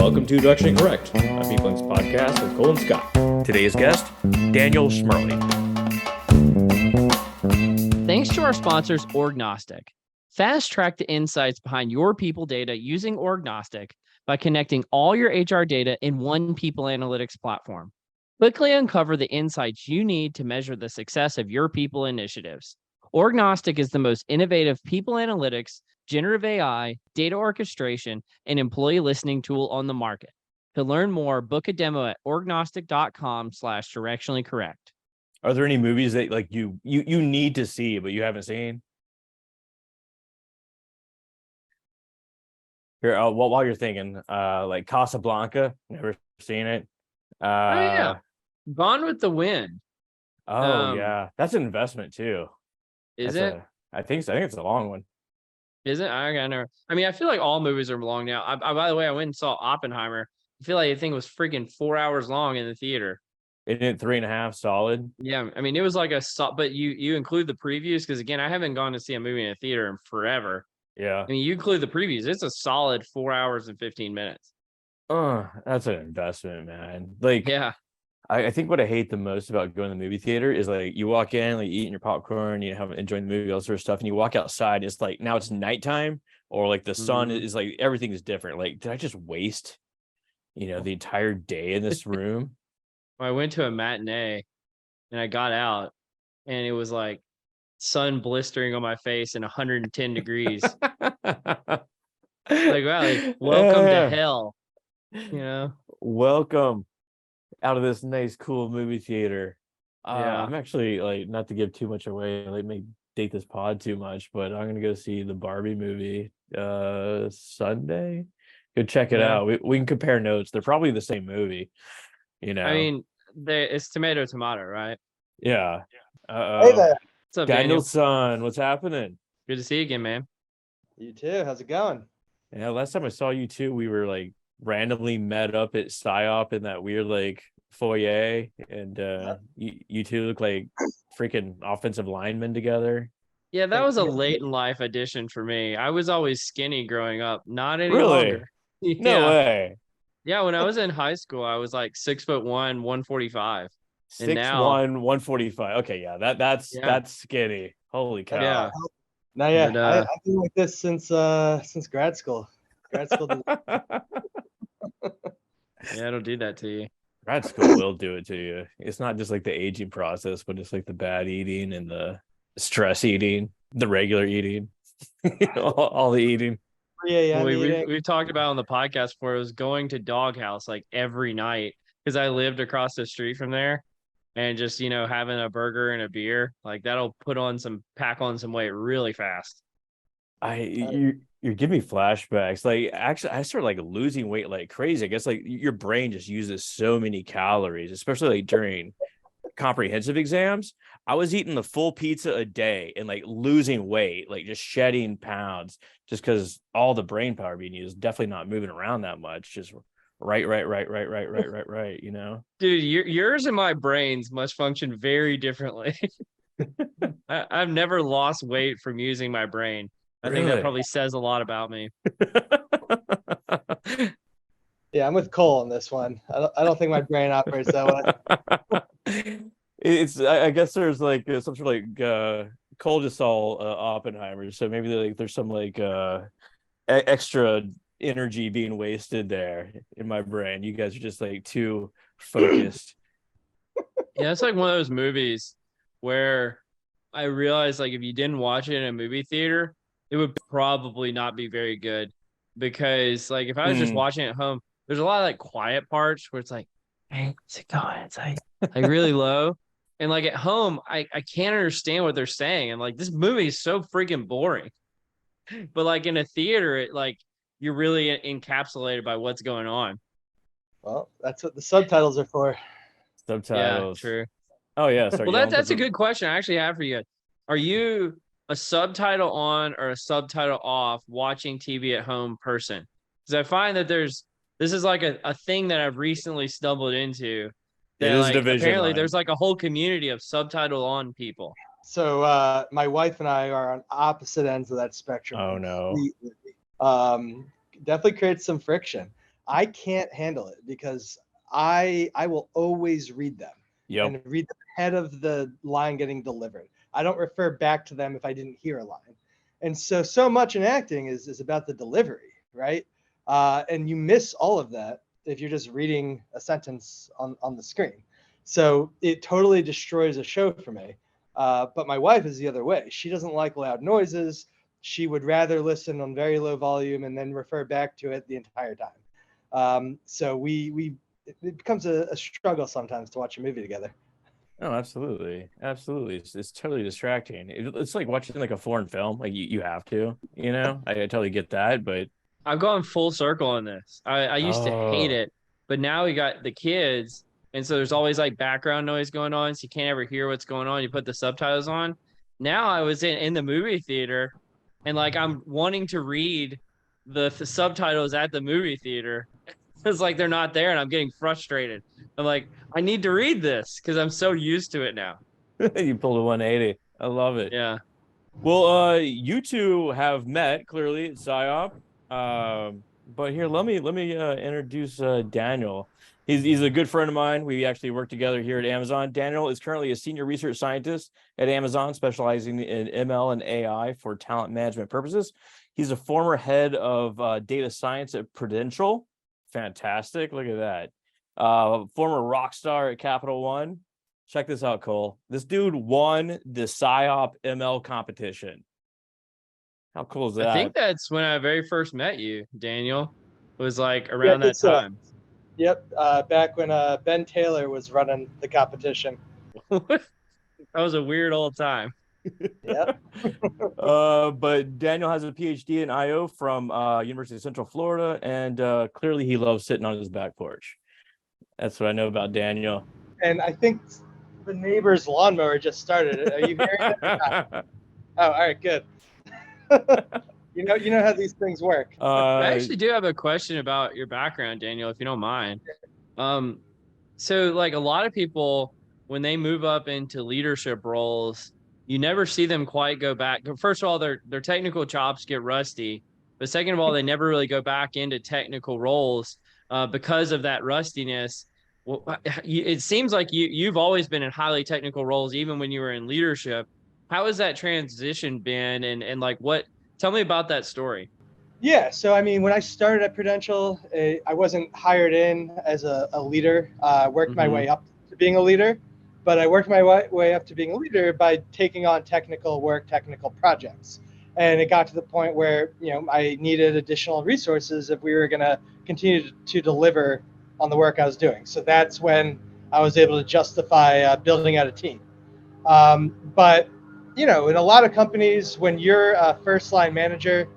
Welcome to Directionally Correct, a People's podcast with Cole and Scott. Today's guest, Daniel Schmerling. Thanks to our sponsors, Orgnostic. Fast track the insights behind your people data using Orgnostic by connecting all your HR data in one people analytics platform. Quickly uncover the insights you need to measure the success of your people initiatives. Orgnostic is the most innovative people analytics, generative AI, data orchestration, and employee listening tool on the market. To learn more, book a demo at orgnostic.com/directionally correct. Are there any movies that like you need to see but you haven't seen? Here, while you're thinking, like Casablanca, never seen it. Oh yeah, Gone with the Wind. Yeah, that's an investment too. Is it? I think so. I think it's a long one. Is it? I never. I mean, I feel like all movies are long now. By the way, I went and saw Oppenheimer. I feel like the thing was freaking 4 hours long in the theater. Isn't it 3.5 solid? Yeah, I mean, it was like but you include the previews because again, I haven't gone to see a movie in a theater in forever. Yeah. I mean, you include the previews, it's a solid 4 hours and 15 minutes. Oh, that's an investment, man. Like, yeah. I think what I hate the most about going to the movie theater is like you walk in, like eating your popcorn, you have enjoying the movie, all sort of stuff, and you walk outside. It's like now it's nighttime, or like the sun is like everything is different. Like, did I just waste, the entire day in this room? I went to a matinee, and I got out, and it was like sun blistering on my face and 110 degrees. Like, wow, like, welcome to hell. Welcome out of this nice, cool movie theater. Yeah. I'm actually, like, not to give too much away, like may date this pod too much, but I'm gonna go see the Barbie movie Sunday. Go check it out. We can compare notes. They're probably the same movie, I mean, it's tomato, right? Yeah. Hey there. What's up, Daniel's son? What's happening? Good to see you again, man. You too. How's it going? Yeah, last time I saw you two, we were like randomly met up at PsyOp in that weird like foyer, and you two look like freaking offensive linemen together. Yeah, that was a late in life addition for me. I was always skinny growing up, not any Really? longer. No way. Yeah, when I was in high school, I was like 6'1", 145. 6'1", 145. Okay, yeah, that's skinny. Holy cow. Yeah. No, yeah, I've been like this since grad school. Yeah, it'll do that to you. Grad school will do it to you. It's not just like the aging process, but it's like the bad eating and the stress eating, the regular eating, all the eating. We talked about on the podcast before. It was going to Doghouse like every night because I lived across the street from there, and just having a burger and a beer, like that'll pack on some weight really fast. You're giving me flashbacks. Like, actually, I started like losing weight like crazy. I guess like your brain just uses so many calories, especially like during comprehensive exams. I was eating the full pizza a day and like losing weight, like just shedding pounds, just because all the brain power being used, definitely not moving around that much. Just right. Dude, yours and my brains must function very differently. I've never lost weight from using my brain. I think that probably says a lot about me. Yeah, I'm with Cole on this one. I don't think my brain operates that way. I guess there's like some sort of like Cole just saw Oppenheimer, so maybe there's some like extra energy being wasted there in my brain. You guys are just like too focused. Yeah, it's like one of those movies where I realized like if you didn't watch it in a movie theater, it would probably not be very good, because like if I was just watching it at home, there's a lot of like quiet parts where it's like, hey, how's it going? It's like really low. And like at home, I can't understand what they're saying. And like this movie is so freaking boring. But like in a theater, it like you're really encapsulated by what's going on. Well, that's what the subtitles are for. Subtitles. Yeah, true. Oh yeah. Sorry, well, that's a good question I actually have for you. Are you a subtitle on or a subtitle off watching TV at home person? Because I find that this is like a thing that I've recently stumbled into. That, it is like, division apparently line. There's like a whole community of subtitle on people. So my wife and I are on opposite ends of that spectrum. Oh no. Definitely creates some friction. I can't handle it because I will always read them and read them ahead of the line getting delivered. I don't refer back to them if I didn't hear a line. And so much in acting is about the delivery, right? And you miss all of that if you're just reading a sentence on the screen. So it totally destroys a show for me. But my wife is the other way. She doesn't like loud noises. She would rather listen on very low volume and then refer back to it the entire time. So it becomes a struggle sometimes to watch a movie together. Oh, absolutely. Absolutely. It's totally distracting. It's like watching like a foreign film. Like you have to, I totally get that, but I've gone full circle on this. I used to hate it, but now we got the kids. And so there's always like background noise going on. So you can't ever hear what's going on. You put the subtitles on. Now I was in the movie theater and like I'm wanting to read the subtitles at the movie theater. It's like they're not there and I'm getting frustrated. I'm like, I need to read this because I'm so used to it now. you pulled a 180. I love it. Yeah. Well, you two have met clearly at PsyOp. But here, let me introduce Daniel. He's a good friend of mine. We actually work together here at Amazon. Daniel is currently a senior research scientist at Amazon, specializing in ML and AI for talent management purposes. He's a former head of data science at Prudential. Fantastic. Look at that. Former rock star at Capital One. Check this out, Cole. This dude won the PsyOp ML competition. How cool is that? I think that's when I very first met you, Daniel. It was like around that time. Yep. Back when Ben Taylor was running the competition. That was a weird old time. Yep. But Daniel has a PhD in IO from University of Central Florida, and clearly he loves sitting on his back porch. That's what I know about Daniel. And I think the neighbor's lawnmower just started. Are you hearing it? Oh, all right, good. you know how these things work. I actually do have a question about your background, Daniel, if you don't mind. So like a lot of people, when they move up into leadership roles, you never see them quite go back. First of all, their technical chops get rusty, but second of all, they never really go back into technical roles because of that rustiness. Well, it seems like you've always been in highly technical roles, even when you were in leadership. How has that transition been? And like tell me about that story. Yeah, so I mean, when I started at Prudential, I wasn't hired in as a leader. I worked my way up to being a leader, but I worked my way up to being a leader by taking on technical work, technical projects. And it got to the point where, I needed additional resources if we were going to continue to deliver on the work I was doing. So that's when I was able to justify building out a team. But, in a lot of companies, when you're a first line manager,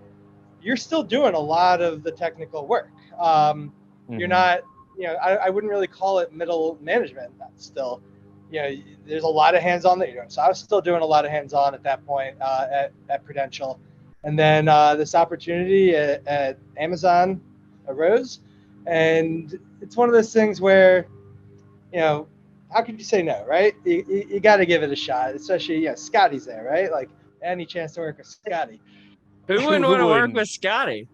you're still doing a lot of the technical work. You're not, I wouldn't really call it middle management. That's still, there's a lot of hands-on that you're doing. So I was still doing a lot of hands-on at that point at Prudential. And then this opportunity at Amazon arose. And it's one of those things where, how could you say no, right? You got to give it a shot, especially, Scotty's there, right? Like any chance to work with Scotty. Who wouldn't want to work with Scotty?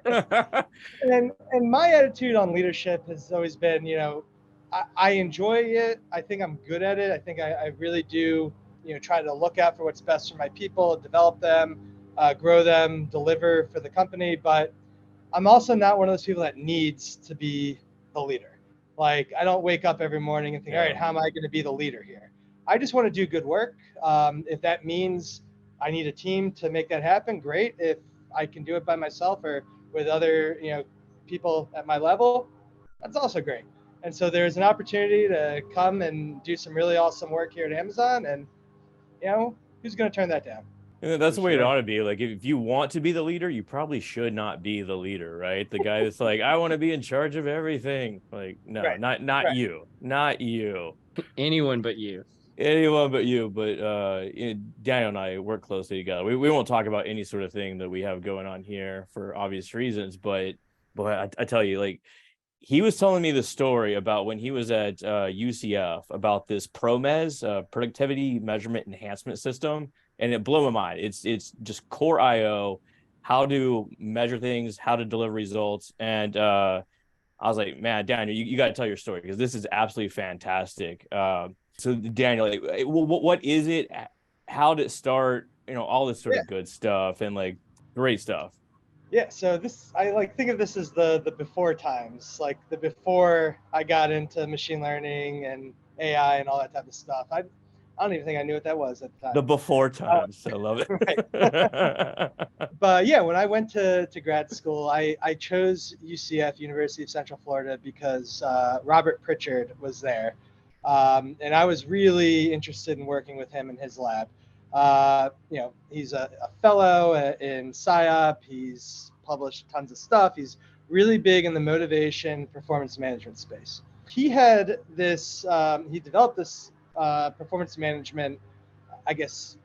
Right. and my attitude on leadership has always been, I enjoy it. I think I'm good at it. I think I really do, try to look out for what's best for my people, develop them, grow them, deliver for the company. But I'm also not one of those people that needs to be the leader. Like, I don't wake up every morning and think, all right, how am I going to be the leader here? I just want to do good work. If that means I need a team to make that happen, great. If I can do it by myself or with other, people at my level, that's also great. And so there's an opportunity to come and do some really awesome work here at Amazon. And, who's going to turn that down? That's the way it ought to be. Like, if you want to be the leader, you probably should not be the leader, right? The guy that's like, I want to be in charge of everything. Like, no, right. not right. You, not you. Anyone but you. Anyone but you. But Daniel and I work closely together. We won't talk about any sort of thing that we have going on here for obvious reasons. But I tell you, like, he was telling me the story about when he was at UCF about this ProMes, productivity measurement enhancement system. And it blew my mind. It's just core IO, how to measure things, how to deliver results. And I was like, man, Daniel, you got to tell your story because this is absolutely fantastic. So Daniel, like, what is it? How did it start? All this sort Yeah. of good stuff and like great stuff. Yeah, so this I like think of this as the before times, like the before I got into machine learning and AI and all that type of stuff. I don't even think I knew what that was at the time. The before times. I love Right. it. But yeah, when I went to grad school, I chose UCF, University of Central Florida, because Robert Pritchard was there. And I was really interested in working with him in his lab. He's a fellow in SciOp. He's published tons of stuff. He's really big in the motivation performance management space. He had this, he developed this performance management, I guess,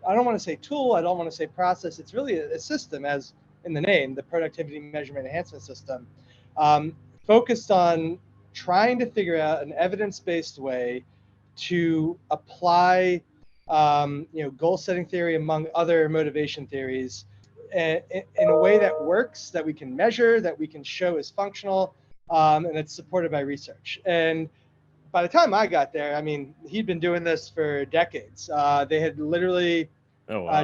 I don't want to say tool, I don't want to say process. It's really a system, as in the name, the productivity measurement enhancement system, focused on trying to figure out an evidence-based way to apply goal setting theory among other motivation theories in a way that works, that we can measure, that we can show is functional, and it's supported by research. And by the time I got there, I mean, he'd been doing this for decades. They had literally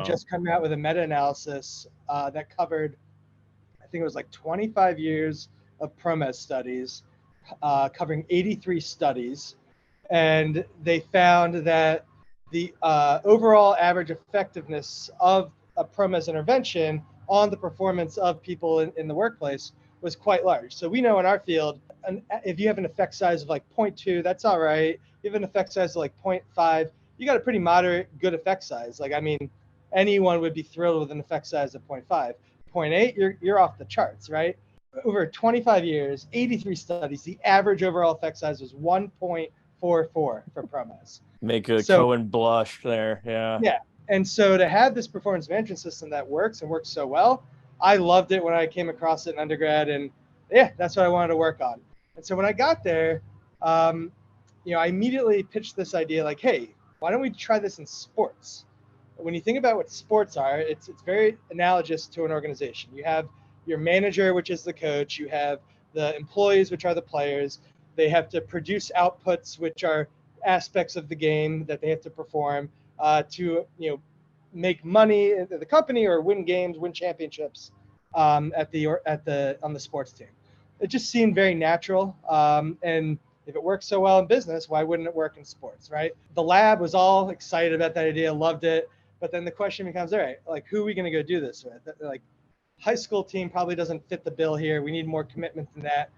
just come out with a meta-analysis that covered, I think it was like 25 years of PROMES studies, covering 83 studies. And they found that the overall average effectiveness of a PROMES intervention on the performance of people in the workplace was quite large. So we know in our field, if you have an effect size of like 0.2, that's all right. If you have an effect size of like 0.5, you got a pretty moderate, good effect size. Like, I mean, anyone would be thrilled with an effect size of 0.5. 0.8, you're off the charts, right? Over 25 years, 83 studies, the average overall effect size was 1.44 for PROMES. Make a Cohen blush there. Yeah. Yeah. And so to have this performance management system that works and works so well, I loved it when I came across it in undergrad. And yeah, that's what I wanted to work on. And so when I got there, I immediately pitched this idea like, hey, why don't we try this in sports? When you think about what sports are, it's very analogous to an organization. You have your manager, which is the coach. You have the employees, which are the players. They have to produce outputs, which are aspects of the game that they have to perform to make money in the company or win games, win championships on the sports team. It just seemed very natural. And if it works so well in business, why wouldn't it work in sports, right? The lab was all excited about that idea, loved it. But then the question becomes, all right, like, who are we going to go do this with? Like, high school team probably doesn't fit the bill here. We need more commitment than that.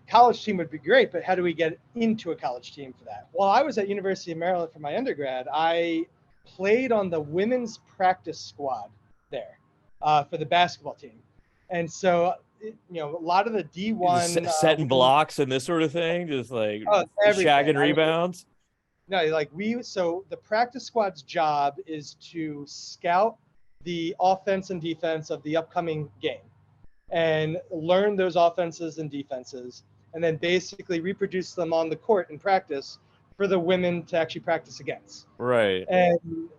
College team would be great, but how do we get into a college team for that? While I was at University of Maryland for my undergrad, I played on the women's practice squad there for the basketball team. And so, a lot of the D1 setting blocks and this sort of thing, just like shagging rebounds. So the practice squad's job is to scout the offense and defense of the upcoming game and learn those offenses and defenses, and then basically reproduce them on the court in practice for the women to actually practice against. Right. And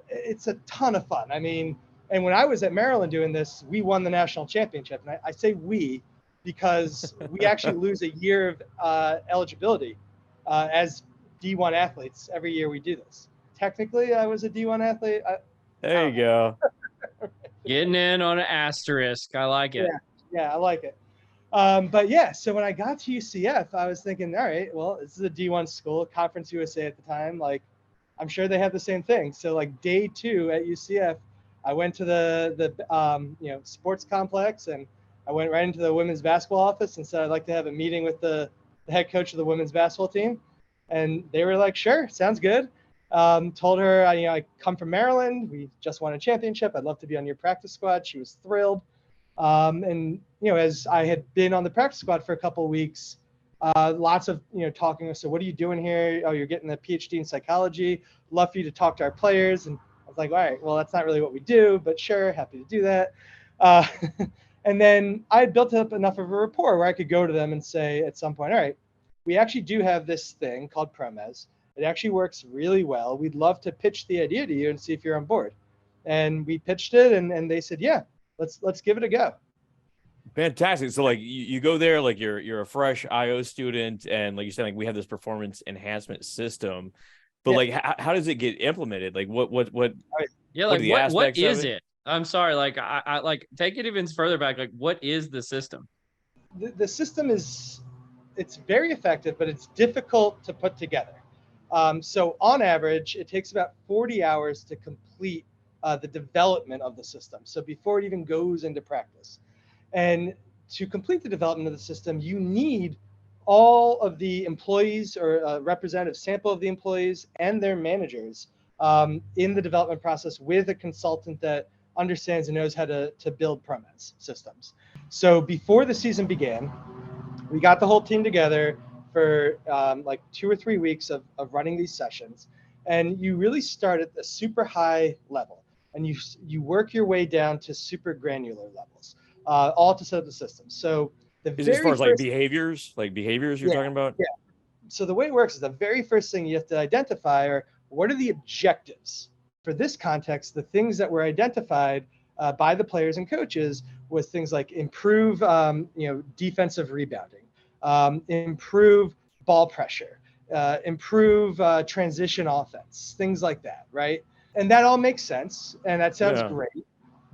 it's a ton of fun. I mean, and when I was at Maryland doing this, we won the national championship. And I say we because we actually lose a year of eligibility as D1 athletes every year we do this. Technically, I was a D1 athlete. There you go. Getting in on an asterisk. I like it. Yeah, I like it. But yeah, so when I got to UCF, I was thinking, all right, well, this is a D1 school, Conference USA at the time. Like, I'm sure they have the same thing. So like day 2 at UCF, I went to the sports complex, and I went right into the women's basketball office and said I'd like to have a meeting with the head coach of the women's basketball team. And they were like, sure, sounds good. Told her, I come from Maryland. We just won a championship. I'd love to be on your practice squad. She was thrilled. And, as I had been on the practice squad for a couple of weeks, lots of, talking. So what are you doing here? Oh, you're getting a PhD in psychology. Love for you to talk to our players. And I was like, all right, well, that's not really what we do, but sure, happy to do that. And then I had built up enough of a rapport where I could go to them and say at some point, all right, we actually do have this thing called PROMES. It actually works really well. We'd love to pitch the idea to you and see if you're on board. And we pitched it, and they said, yeah, let's give it a go. Fantastic. So like you go there, like you're a fresh IO student, and like you said, like we have this performance enhancement system, but Yeah. like how does it get implemented? Like what Yeah, what are like the what aspects of is it? it? I'm sorry, like I like take it even further back. Like, what is the system? The system is, it's very effective, but it's difficult to put together. So on average, it takes about 40 hours to complete the development of the system. So before it even goes into practice. And to complete the development of the system, you need all of the employees or a representative sample of the employees and their managers in the development process with a consultant that understands and knows how to build ProMes systems. So before the season began, we got the whole team together for like 2 or 3 weeks of running these sessions. And you really start at the super high level and you work your way down to super granular levels, all to set up the system. So the Is it as very far as first, like behaviors you're yeah, talking about? yeah. So the way it works is the very first thing you have to identify are what are the objectives. For this context, the things that were identified by the players and coaches was things like improve, defensive rebounding, improve ball pressure, improve transition offense, things like that, right? And that all makes sense, and that sounds Yeah. great,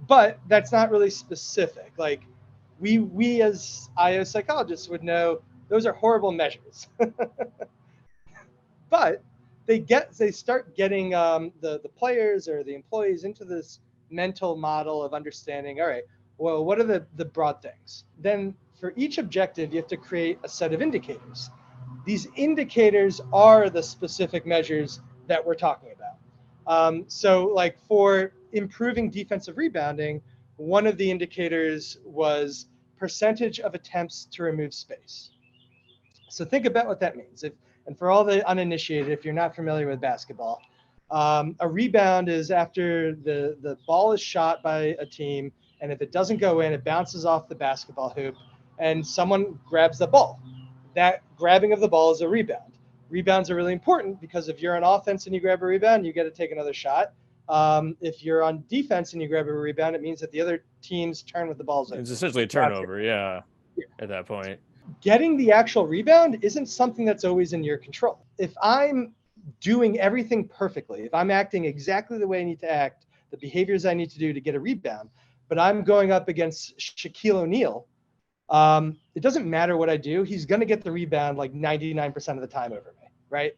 but that's not really specific. Like we as IO psychologists would know those are horrible measures. But they start getting the players or the employees into this mental model of understanding, all right, well, what are the broad things? Then for each objective, you have to create a set of indicators. These indicators are the specific measures that we're talking about. So like for improving defensive rebounding, one of the indicators was percentage of attempts to remove space. So think about what that means. And for all the uninitiated, if you're not familiar with basketball, a rebound is after the ball is shot by a team, and if it doesn't go in, it bounces off the basketball hoop, and someone grabs the ball. That grabbing of the ball is a rebound. Rebounds are really important because if you're on offense and you grab a rebound, you get to take another shot. If you're on defense and you grab a rebound, it means that the other team's turn with the ball's over. It's essentially a turnover, yeah, at that point. Getting the actual rebound isn't something that's always in your control. If I'm doing everything perfectly, if I'm acting exactly the way I need to act, the behaviors I need to do to get a rebound, but I'm going up against Shaquille O'Neal, it doesn't matter what I do. He's going to get the rebound like 99% of the time over me, right?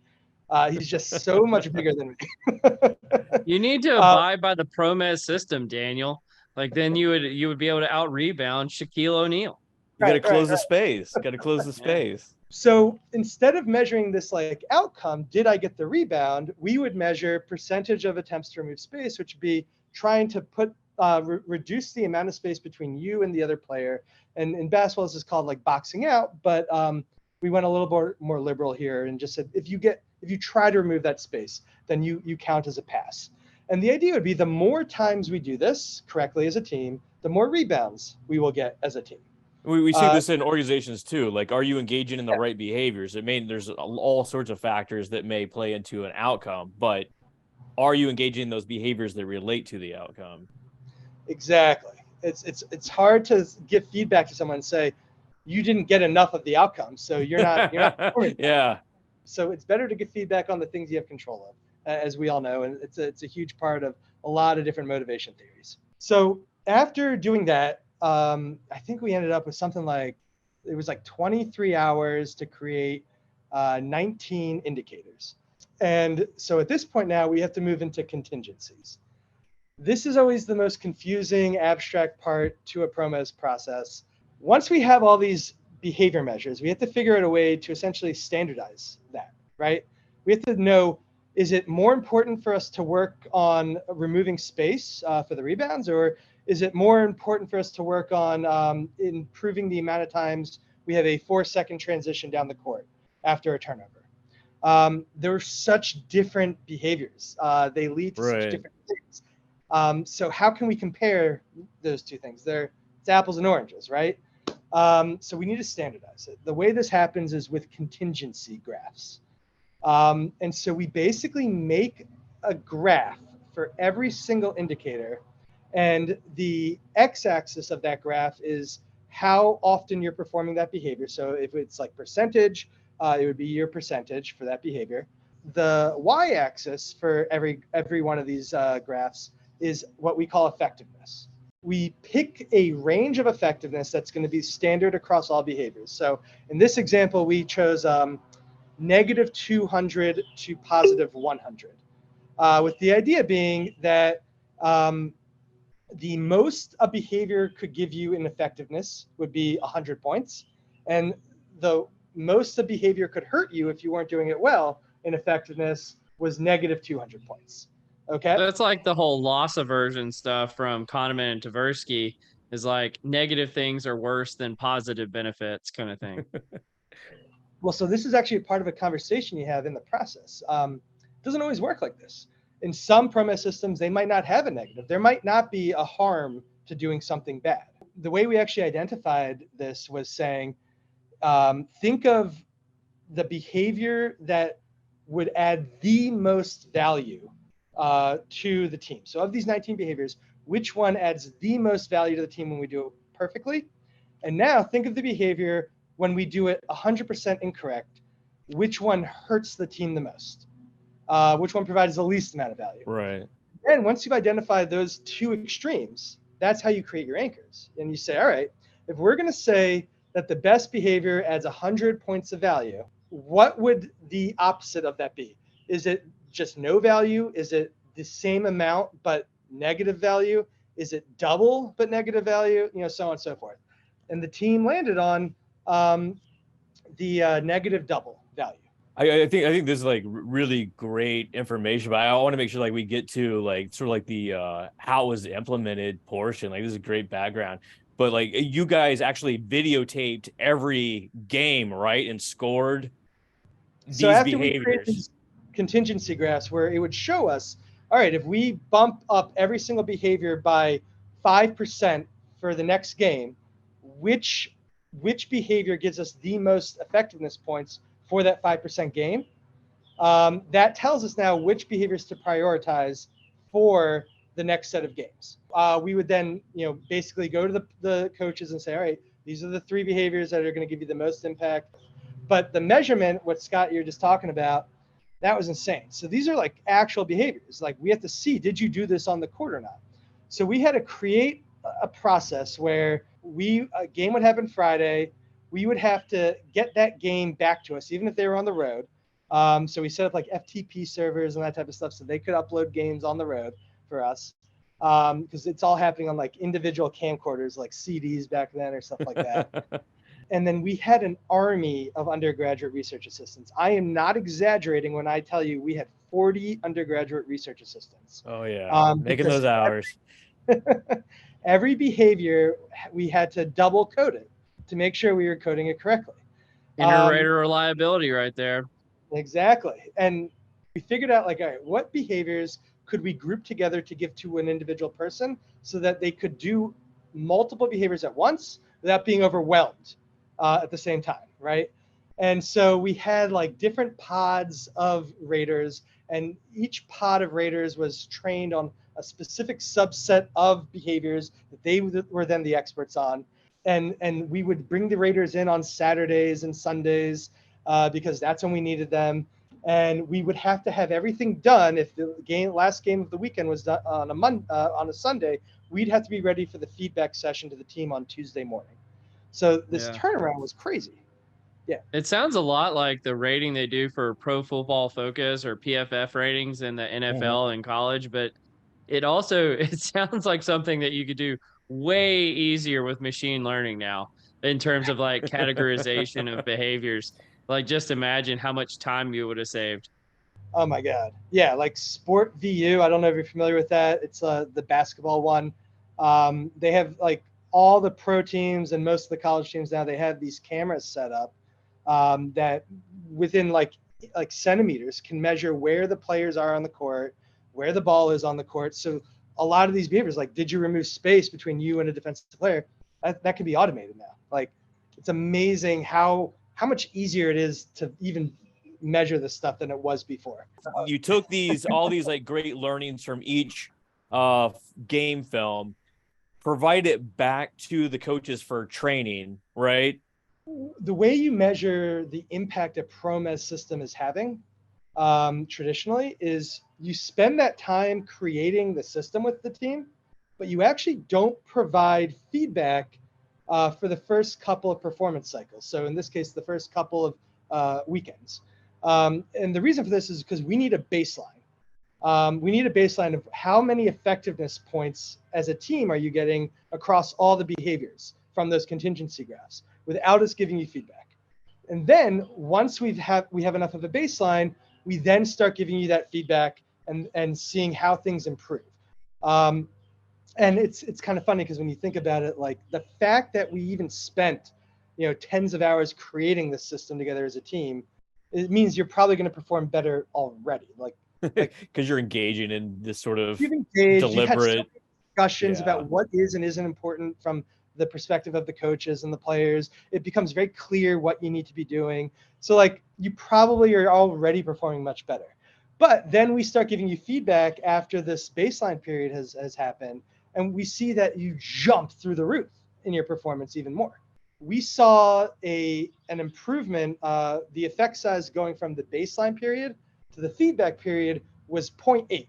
He's just so much bigger than me. You need to abide by the ProMes system, Daniel. Like then you would be able to out rebound Shaquille O'Neal. You got to close the space. Got to close the space. So instead of measuring this like outcome, did I get the rebound? We would measure percentage of attempts to remove space, which would be trying to reduce the amount of space between you and the other player. And in basketball, this is called like boxing out, but we went a little more liberal here and just said if you try to remove that space, then you count as a pass. And the idea would be the more times we do this correctly as a team, the more rebounds we will get as a team. We see this in organizations too. Like, are you engaging in the right behaviors? There's all sorts of factors that may play into an outcome, but are you engaging in those behaviors that relate to the outcome? Exactly. It's hard to give feedback to someone and say, you didn't get enough of the outcome, so you're not Yeah. So it's better to give feedback on the things you have control of, as we all know, and it's a huge part of a lot of different motivation theories. So after doing that, I think we ended up with something like, it was like 23 hours to create 19 indicators. And so at this point now, we have to move into contingencies. This is always the most confusing, abstract part to a ProMes process. Once we have all these behavior measures, we have to figure out a way to essentially standardize that, right? We have to know, is it more important for us to work on removing space for the rebounds, or is it more important for us to work on improving the amount of times we have a 4-second transition down the court after a turnover? There are such different behaviors. They lead to such different things. So how can we compare those two things? It's apples and oranges, right? So we need to standardize it. The way this happens is with contingency graphs. And so we basically make a graph for every single indicator. And the x-axis of that graph is how often you're performing that behavior. So if it's like percentage, it would be your percentage for that behavior. The y-axis for every one of these graphs is what we call effectiveness. We pick a range of effectiveness that's going to be standard across all behaviors. So in this example, we chose negative 200 to positive 100, with the idea being that the most a behavior could give you in effectiveness would be 100 points, and the most a behavior could hurt you if you weren't doing it well in effectiveness was negative 200 points. Okay. That's like the whole loss aversion stuff from Kahneman and Tversky, is like negative things are worse than positive benefits kind of thing. Well, so this is actually a part of a conversation you have in the process. It doesn't always work like this. In some premise systems, they might not have a negative. There might not be a harm to doing something bad. The way we actually identified this was saying, think of the behavior that would add the most value to the team. So of these 19 behaviors, which one adds the most value to the team when we do it perfectly? And now think of the behavior when we do it 100% incorrect, which one hurts the team the most? Which one provides the least amount of value? Right. And once you've identified those two extremes, that's how you create your anchors. And you say, all right, if we're going to say that the best behavior adds 100 points of value, what would the opposite of that be? Is it just no value? Is it the same amount but negative value? Is it double but negative value? So on and so forth. And the team landed on the negative double value. I think this is like really great information, but I want to make sure like we get to like sort of like the how it was implemented portion. Like this is a great background, but like you guys actually videotaped every game, right, and scored these so after behaviors. We created these contingency graphs where it would show us, all right, if we bump up every single behavior by 5% for the next game, which behavior gives us the most effectiveness points for that 5% game? That tells us now which behaviors to prioritize for the next set of games. We would then, basically go to the coaches and say, all right, these are the 3 behaviors that are going to give you the most impact. But the measurement, what Scott, you're just talking about, that was insane. So these are like actual behaviors. Like we have to see, did you do this on the court or not? So we had to create a process where a game would happen Friday. We would have to get that game back to us, even if they were on the road. So we set up like FTP servers and that type of stuff so they could upload games on the road for us. Because it's all happening on like individual camcorders, like CDs back then or stuff like that. And then we had an army of undergraduate research assistants. I am not exaggerating when I tell you we had 40 undergraduate research assistants. Oh yeah, making those hours. Every behavior, we had to double code it to make sure we were coding it correctly. Inter-rater reliability right there. Exactly. And we figured out like, all right, what behaviors could we group together to give to an individual person so that they could do multiple behaviors at once without being overwhelmed at the same time, right? And so we had like different pods of raters, and each pod of raters was trained on a specific subset of behaviors that they were then the experts on. And we would bring the raters in on Saturdays and Sundays because that's when we needed them. And we would have to have everything done. If the last game of the weekend was done on a Sunday, we'd have to be ready for the feedback session to the team on Tuesday morning. So this turnaround was crazy. Yeah. It sounds a lot like the rating they do for Pro Football Focus or PFF ratings in the NFL and college, but it sounds like something that you could do way easier with machine learning now in terms of like categorization of behaviors. Like just imagine how much time you would have saved. Oh my God. Yeah. Like Sport VU. I don't know if you're familiar with that. It's the basketball one. They have like all the pro teams and most of the college teams now, they have these cameras set up that within like centimeters can measure where the players are on the court, where the ball is on the court. So a lot of these behaviors, like did you remove space between you and a defensive player, that can be automated now. Like it's amazing how much easier it is to even measure this stuff than it was before. You took all these like great learnings from each game film, provide it back to the coaches for training, right? The way you measure the impact a ProMes system is having traditionally is you spend that time creating the system with the team, but you actually don't provide feedback for the first couple of performance cycles. So in this case, the first couple of weekends. And the reason for this is because we need a baseline. We need a baseline of how many effectiveness points as a team are you getting across all the behaviors from those contingency graphs without us giving you feedback. And then once we have enough of a baseline, we then start giving you that feedback and seeing how things improve. And it's kind of funny because when you think about it, like the fact that we even spent, tens of hours creating this system together as a team, it means you're probably going to perform better already. Like because you're engaging in this sort of deliberate you've had so many discussions about what is and isn't important from the perspective of the coaches and the players. It becomes very clear what you need to be doing. So like you probably are already performing much better. But then we start giving you feedback after this baseline period has happened, and we see that you jump through the roof in your performance even more. We saw an improvement. The effect size going from the baseline period to the feedback period was 0.8,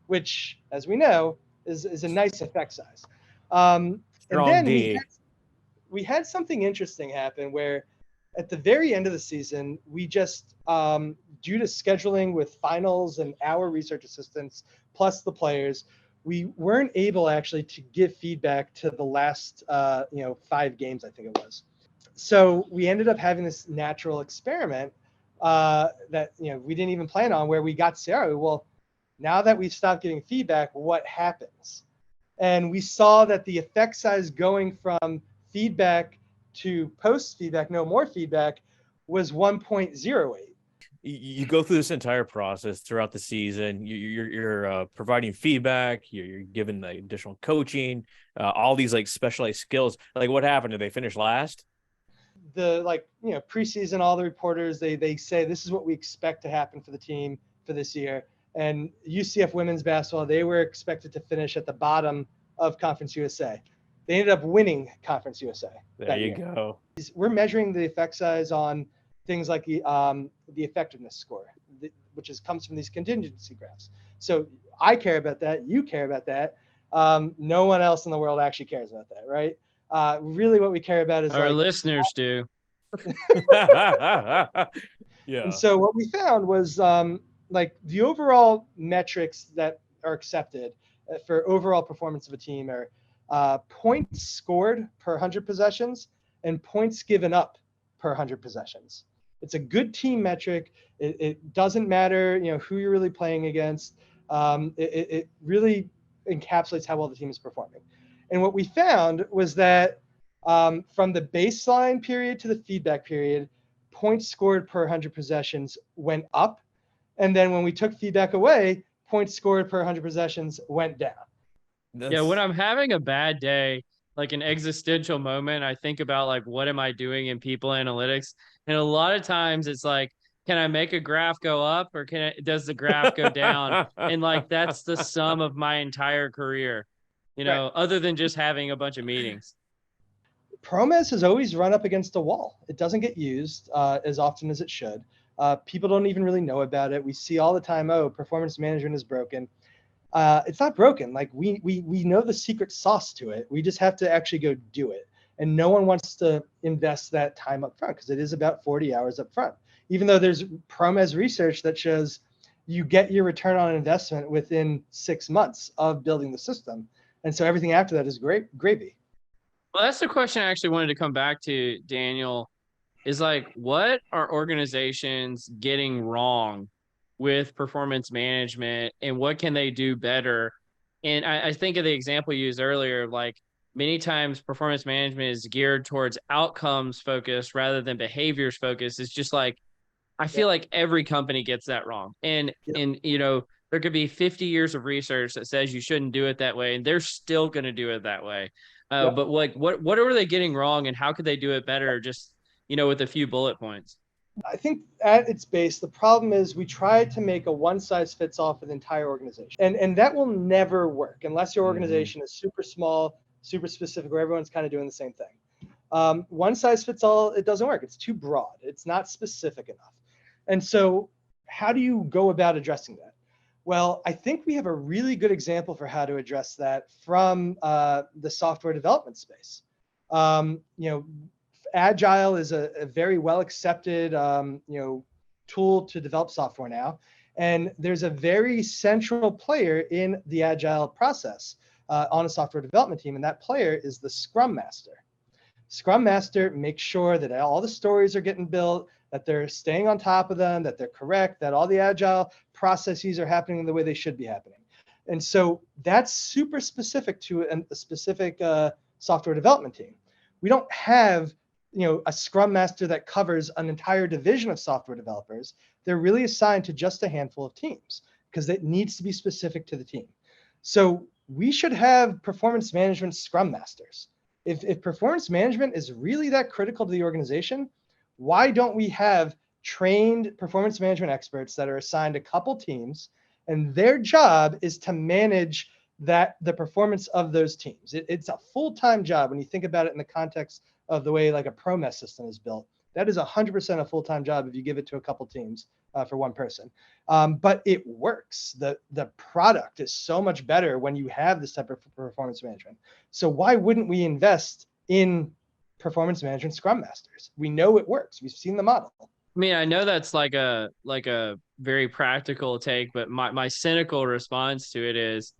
which, as we know, is a nice effect size. And then we had something interesting happen where at the very end of the season, we just, due to scheduling with finals and our research assistants, plus the players, we weren't able actually to give feedback to the last, 5 games, I think it was. So we ended up having this natural experiment that, we didn't even plan on, where we got to say, all right, well, now that we've stopped getting feedback, what happens? And we saw that the effect size going from feedback to post feedback, no more feedback, was 1.08. You go through this entire process throughout the season. You're providing feedback. You're giving the additional coaching, all these like specialized skills. Like, what happened? Did they finish last? Preseason, all the reporters, they say this is what we expect to happen for the team for this year. And UCF women's basketball, they were expected to finish at the bottom of Conference USA. They ended up winning Conference USA. There you go. We're measuring the effect size on things like the effectiveness score, which comes from these contingency graphs. So I care about that. You care about that. No one else in the world actually cares about that, right? Really what we care about is our listeners do. Yeah. And so what we found was the overall metrics that are accepted for overall performance of a team are points scored per 100 possessions and points given up per 100 possessions. It's a good team metric. It doesn't matter, who you're really playing against. It really encapsulates how well the team is performing. And what we found was that from the baseline period to the feedback period, points scored per 100 possessions went up. And then when we took feedback away, points scored per 100 possessions went down. Yeah, when I'm having a bad day, like an existential moment, I think about like, what am I doing in people analytics? And a lot of times it's like, can I make a graph go up, or does the graph go down? And like, that's the sum of my entire career, other than just having a bunch of meetings. ProMes has always run up against a wall. It doesn't get used as often as it should. People don't even really know about it. We see all the time, performance management is broken. It's not broken. Like we know the secret sauce to it. We just have to actually go do it. And no one wants to invest that time up front because it is about 40 hours up front. Even though there's ProMes research that shows you get your return on investment within 6 months of building the system. And so everything after that is gravy. Well, that's the question I actually wanted to come back to, Daniel, is like, what are organizations getting wrong with performance management, and what can they do better? And I think of the example you used earlier, like many times performance management is geared towards outcomes focused rather than behaviors focused. It's just like, I feel like every company gets that wrong. And there could be 50 years of research that says you shouldn't do it that way, and they're still going to do it that way. But like, what are they getting wrong, and how could they do it better? Just, with a few bullet points. I think at its base, the problem is we try to make a one-size-fits-all for the entire organization. And that will never work unless your organization is super small, super specific where everyone's kind of doing the same thing. One size fits all, it doesn't work. It's too broad. It's not specific enough. And so how do you go about addressing that? Well, I think we have a really good example for how to address that from the software development space. Agile is a very well accepted tool to develop software now. And there's a very central player in the Agile process on a software development team. And that player is the Scrum Master. Scrum Master makes sure that all the stories are getting built, that they're staying on top of them, that they're correct, that all the Agile processes are happening the way they should be happening. And so that's super specific to a specific software development team. We don't have a Scrum Master that covers an entire division of software developers. They're really assigned to just a handful of teams because it needs to be specific to the team. So we should have performance management Scrum Masters. If performance management is really that critical to the organization, why don't we have trained performance management experts that are assigned a couple teams, and their job is to manage the performance of those teams? It's a full-time job when you think about it in the context of the way like a ProMES system is built. That is 100% a full-time job if you give it to a couple teams for one person. But it works. The product is so much better when you have this type of performance management. So why wouldn't we invest in performance management Scrum Masters? We know it works. We've seen the model. I mean, I know that's like a very practical take, but my cynical response to it is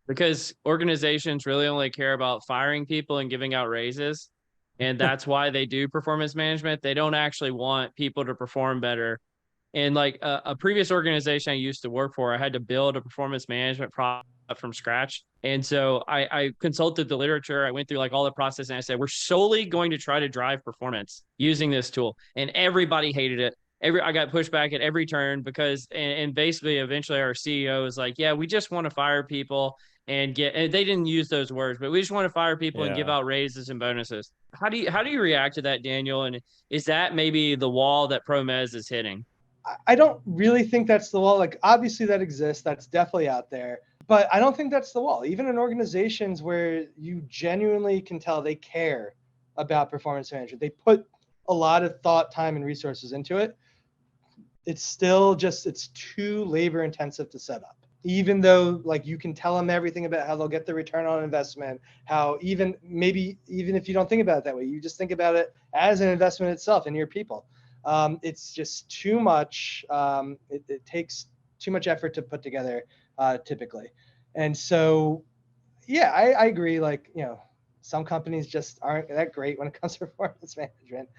because organizations really only care about firing people and giving out raises. And that's why they do performance management. They don't actually want people to perform better. And like a previous organization I used to work for, I had to build a performance management product from scratch. And so I consulted the literature. I went through like all the process and I said, we're solely going to try to drive performance using this tool. And everybody hated it. I got pushed back at every turn because, and basically eventually our CEO was like, yeah, we just want to fire people and they didn't use those words, but we just want to fire people and give out raises and bonuses. How do you react to that, Daniel? And is that maybe the wall that ProMes is hitting? I don't really think that's the wall. Like obviously that exists. That's definitely out there. But I don't think that's the wall. Even in organizations where you genuinely can tell they care about performance management, they put a lot of thought, time, and resources into it. It's still it's too labor intensive to set up. Even though like you can tell them everything about how they'll get the return on investment, how even if you don't think about it that way, you just think about it as an investment itself in your people. It's just too much. It takes too much effort to put together typically. And so, yeah, I agree. Like, some companies just aren't that great when it comes to performance management,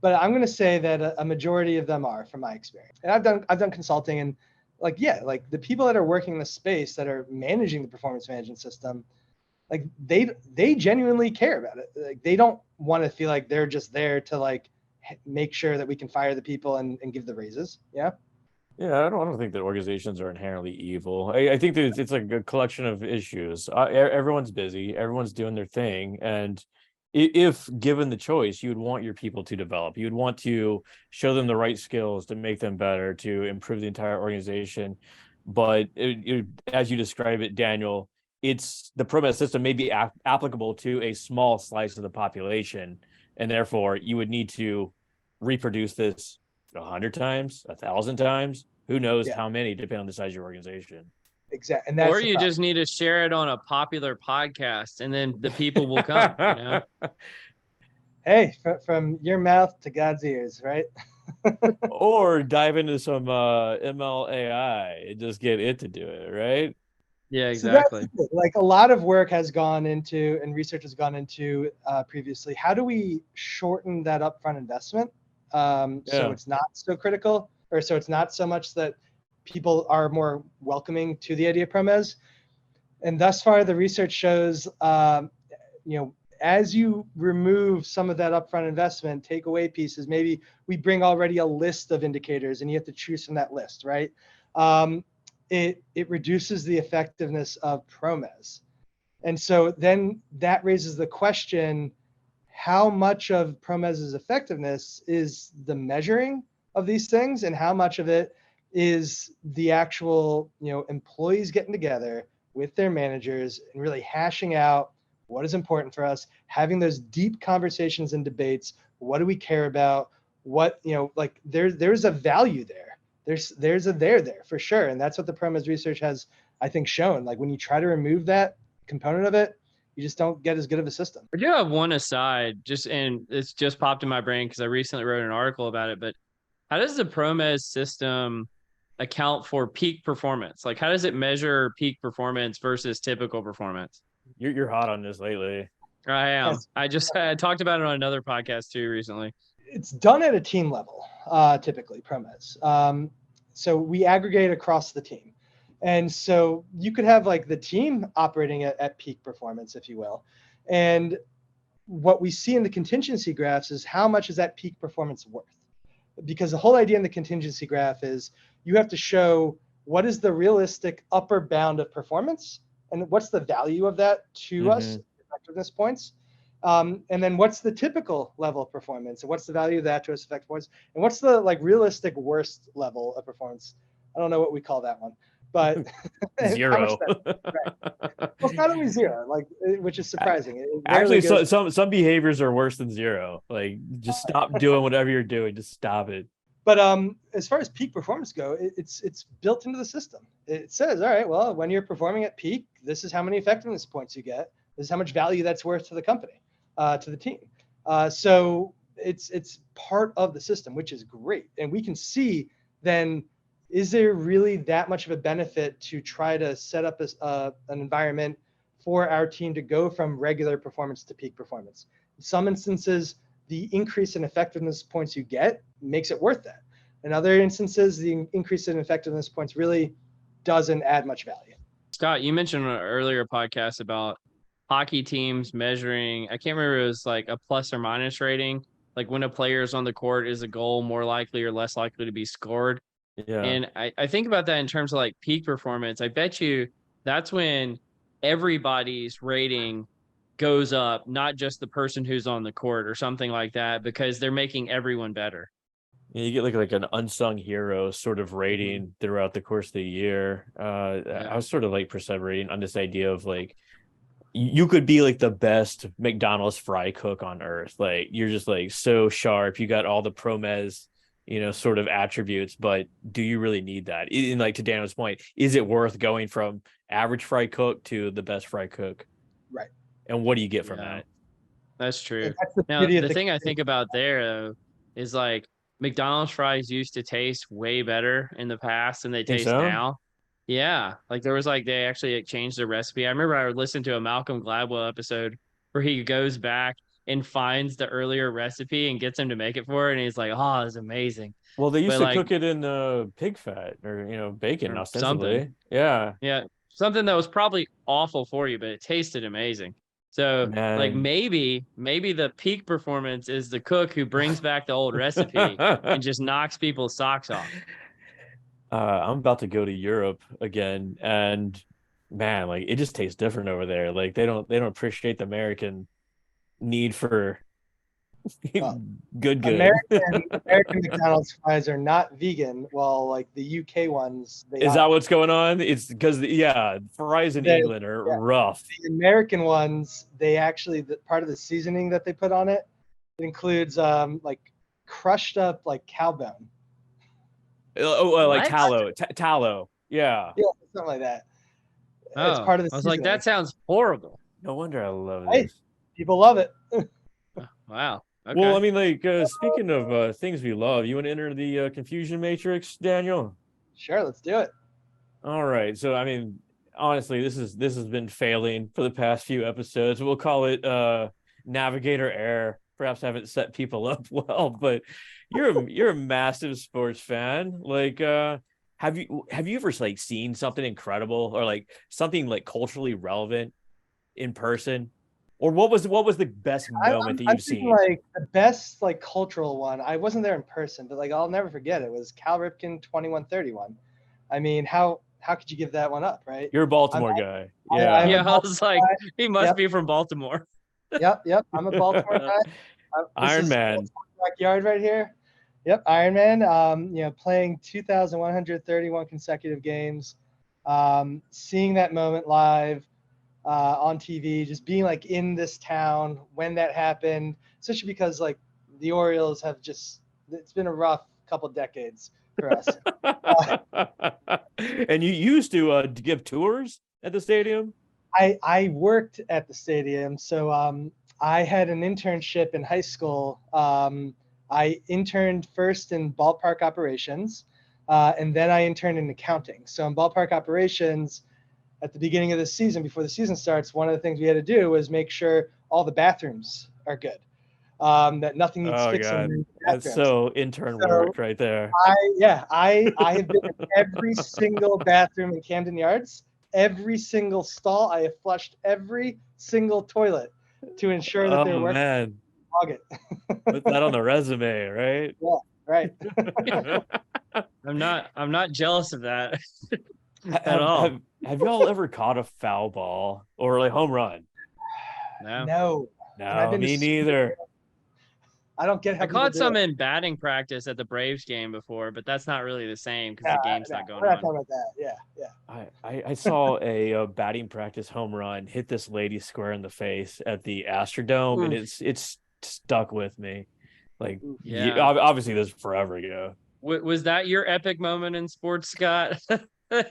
but I'm going to say that a majority of them are, from my experience. And I've done consulting, and like the people that are working in the space that are managing the performance management system, like they genuinely care about it. Like they don't want to feel like they're just there to like make sure that we can fire the people and give the raises. Yeah. Yeah, I don't think that organizations are inherently evil. I think that it's like a collection of issues. Everyone's busy, everyone's doing their thing, and if given the choice, you would want your people to develop. You'd want to show them the right skills to make them better, to improve the entire organization. But as you describe it, Daniel, it's the ProMES system may be applicable to a small slice of the population, and therefore you would need to reproduce this 100 times, 1,000 times, who knows how many, depending on the size of your organization. Exactly. And or you just need to share it on a popular podcast and then the people will come. Hey, from your mouth to God's ears, right? Or dive into some ML AI and just get it to do it, right? Yeah, exactly. So like a lot of work has gone into and research has gone into previously. How do we shorten that upfront investment? So it's not so critical, or so it's not so much that people are more welcoming to the idea of ProMes. And thus far, the research shows, as you remove some of that upfront investment, take away pieces, maybe we bring already a list of indicators and you have to choose from that list, right? It reduces the effectiveness of ProMes. And so then that raises the question, how much of ProMes's effectiveness is the measuring of these things, and how much of it is the actual employees getting together with their managers and really hashing out what is important for us, having those deep conversations and debates. What do we care about? What, like there's a value there. There's a there for sure. And that's what the ProMes research has, I think, shown. Like when you try to remove that component of it, you just don't get as good of a system. I do have one aside, and it's just popped in my brain because I recently wrote an article about it, but how does the ProMes system account for peak performance? Like, how does it measure peak performance versus typical performance? You're hot on this lately. I am. Yes. I talked about it on another podcast too recently. It's done at a team level, typically, ProMes. So we aggregate across the team. And so you could have like the team operating at peak performance, if you will. And what we see in the contingency graphs is how much is that peak performance worth? Because the whole idea in the contingency graph is you have to show what is the realistic upper bound of performance and what's the value of that to us, effectiveness points. And then what's the typical level of performance and what's the value of that to us effective points? And what's the like realistic worst level of performance? I don't know what we call that one, but zero. Right. Well, it's not only zero, like, which is surprising. Actually, some behaviors are worse than zero. Like, just stop doing whatever you're doing. Just stop it. But as far as peak performance go, it's built into the system. It says, all right, well, when you're performing at peak, this is how many effectiveness points you get. This is how much value that's worth to the company, to the team. So it's part of the system, which is great. And we can see then, is there really that much of a benefit to try to set up an environment for our team to go from regular performance to peak performance? In some instances, the increase in effectiveness points you get makes it worth that. In other instances, the increase in effectiveness points really doesn't add much value. Scott, you mentioned in an earlier podcast about hockey teams measuring, I can't remember, it was like a plus or minus rating. Like when a player is on the court, is a goal more likely or less likely to be scored? Yeah. And I think about that in terms of like peak performance. I bet you that's when everybody's rating goes up, not just the person who's on the court or something like that, because they're making everyone better. You get like an unsung hero sort of rating throughout the course of the year. I was sort of like perseverating on this idea of like, you could be like the best McDonald's fry cook on earth. Like you're just like so sharp. You got all the ProMes, sort of attributes, but do you really need that? And like to Daniel's point, is it worth going from average fry cook to the best fry cook? Right. And what do you get from that? That's true. That's Now, the thing I think about there though, is like McDonald's fries used to taste way better in the past than they taste now. Yeah. Like there was like, they actually changed the recipe. I remember I listened to a Malcolm Gladwell episode where he goes back and finds the earlier recipe and gets him to make it for it. And he's like, oh, it's amazing. Well, they used to cook it in pig fat or, bacon or ostensibly. Something. Yeah. Yeah. Something that was probably awful for you, but it tasted amazing. So like maybe the peak performance is the cook who brings back the old recipe and just knocks people's socks off. I'm about to go to Europe again, and man, like it just tastes different over there. Like they don't appreciate the American need for good. American McDonald's fries are not vegan, while like the UK ones. Is that what's going on? It's because fries in England are rough. The American ones, they actually, part of the seasoning that they put on it, includes like crushed up like cow bone. Like tallow. Yeah, something like that. Oh, it's part of the I was like, that sounds horrible. No wonder I love this. People love it. Wow. Okay. Well, I mean, like speaking of things we love, you want to enter the confusion matrix, Daniel? Sure, let's do it. All right. So, I mean, honestly, this has been failing for the past few episodes. We'll call it navigator error. Perhaps I haven't set people up well, but you're a massive sports fan. Like, have you ever like seen something incredible or like something like culturally relevant in person? Or what was the best moment that you've seen? Like the best like cultural one. I wasn't there in person, but like I'll never forget it was Cal Ripken 21-31. I mean, how could you give that one up, right? You're a Baltimore guy. I was like, he must be from Baltimore. Yep. I'm a Baltimore guy. Iron Man. Backyard right here. Yep, Iron Man. Playing 2,131 consecutive games. Seeing that moment live on TV, just being like in this town when that happened, especially because like the Orioles have it's been a rough couple decades for us. And you used to give tours at the stadium? I worked at the stadium, so I had an internship in high school. I interned first in ballpark operations, and then I interned in accounting. So in ballpark operations, at the beginning of the season, before the season starts, one of the things we had to do was make sure all the bathrooms are good, that nothing needs Oh fixing in God, the that's bathrooms. so intern So work right there. I have been in every single bathroom in Camden Yards, every single stall. I have flushed every single toilet to ensure that they're Oh working. man, Log it. put that on the resume, right? Yeah, right. I'm not jealous of that at Have, all. have y'all ever caught a foul ball or like home run? No. No. And I've No, been me to neither. I don't get how I people caught do some it. in batting practice at the Braves game before, but that's not really the same because Nah, the game's nah, not going we're not on. talking about that. Yeah, yeah. I saw a batting practice home run hit this lady square in the face at the Astrodome, and Oof. it's stuck with me. Like, Yeah. obviously, this is forever ago. Was that your epic moment in sports, Scott? You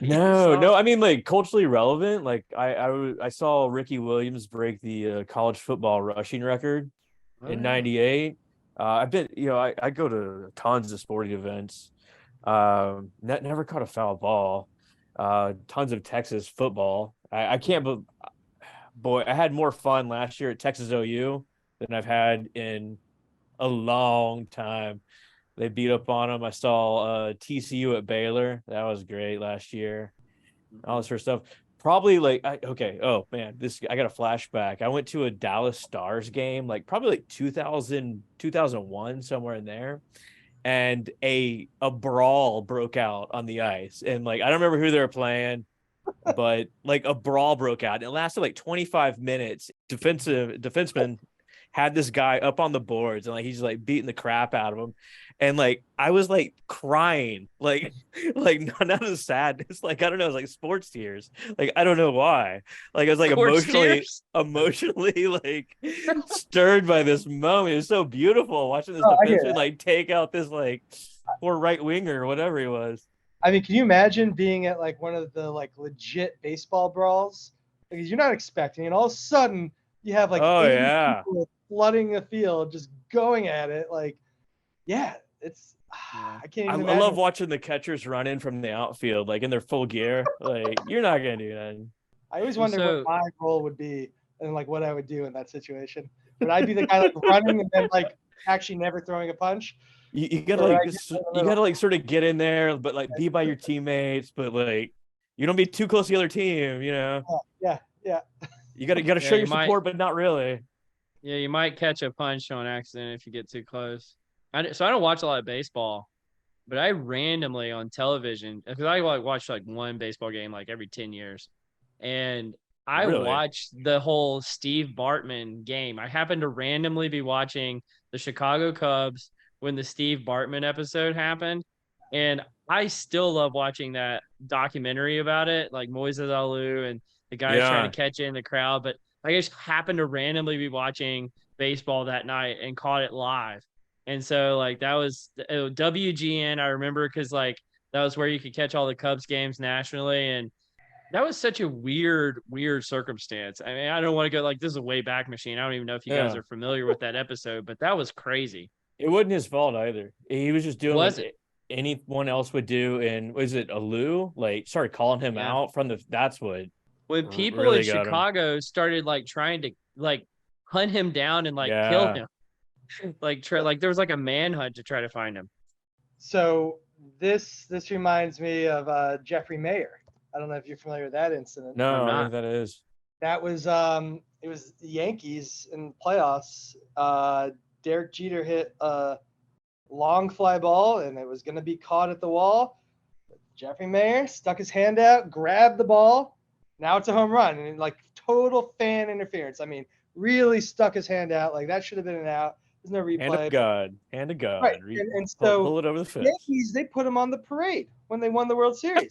No, saw? no. I mean, like culturally relevant. Like I saw Ricky Williams break the college football rushing record Oh, in yeah. '98. I've been, I go to tons of sporting events. Never caught a foul ball. Tons of Texas football. I can't, but boy, I had more fun last year at Texas OU than I've had in a long time. They beat up on them. I saw TCU at Baylor. That was great last year. All this sort of stuff. Probably like okay. Oh man, this I got a flashback. I went to a Dallas Stars game, like probably like 2001, somewhere in there, and a brawl broke out on the ice. And like I don't remember who they were playing, but like a brawl broke out. And it lasted like 25 minutes. Defenseman had this guy up on the boards and like he's like beating the crap out of him. And like I was like crying, like like not of sadness, like I don't know, it's like sports tears. Like I don't know why. Like I was like Sports tears? emotionally like stirred by this moment. It was so beautiful watching this Oh, I hear defenseman that. like take out this like poor right winger or whatever he was. I mean, can you imagine being at like one of the like legit baseball brawls? Because you're not expecting, and all of a sudden you have like Oh 80 yeah. people flooding the field, just going at it. Like, yeah, it's Yeah. I can't I even love imagine. watching the catchers run in from the outfield, like in their full gear. Like you're not gonna do that. I always Well, wonder what so my role would be and like what I would do in that situation. Would I be the guy like running and then like actually never throwing a punch? You gotta Or would like I get in the you middle? gotta like sort of get in there, but like be by your teammates, but like you don't be too close to the other team. Yeah, yeah. You gotta yeah, show your support, but not really. you might catch a punch on accident if you get too close. So I don't watch a lot of baseball, but I randomly on television because I like watch like one baseball game like every 10 years, and I Really. watched the whole Steve Bartman game. I happened to randomly be watching the Chicago Cubs when the Steve Bartman episode happened, and I still love watching that documentary about it, like Moises Alou and the guys trying to Yeah. catch it in the crowd. But I just happened to randomly be watching baseball that night and caught it live. And so like that was WGN. I remember because like that was where you could catch all the Cubs games nationally. And that was such a weird circumstance. I mean, I don't want to go like this is a way back machine. I don't even know if you guys Yeah. are familiar with that episode, but that was crazy. It wasn't his fault either. He was just doing Was what it? anyone else would do. And was it Alou? Like started calling him Yeah. out from the. That's what When people in really got him. Chicago started like trying to like hunt him down and like kill Yeah. him, like there was like a manhunt to try to find him. So this reminds me of Jeffrey Mayer. I don't know if you're familiar with that incident. No, I'm I don't not. think that is. That was it was the Yankees in the playoffs. Derek Jeter hit a long fly ball and it was going to be caught at the wall. Jeffrey Mayer stuck his hand out, grabbed the ball. Now it's a home run and like total fan interference. I mean, really stuck his hand out like that should have been an out. There's no Hand of replay. God. Hand of God. Right. And so pull it over the fence. Yankees, they put him on the parade when they won the World Series.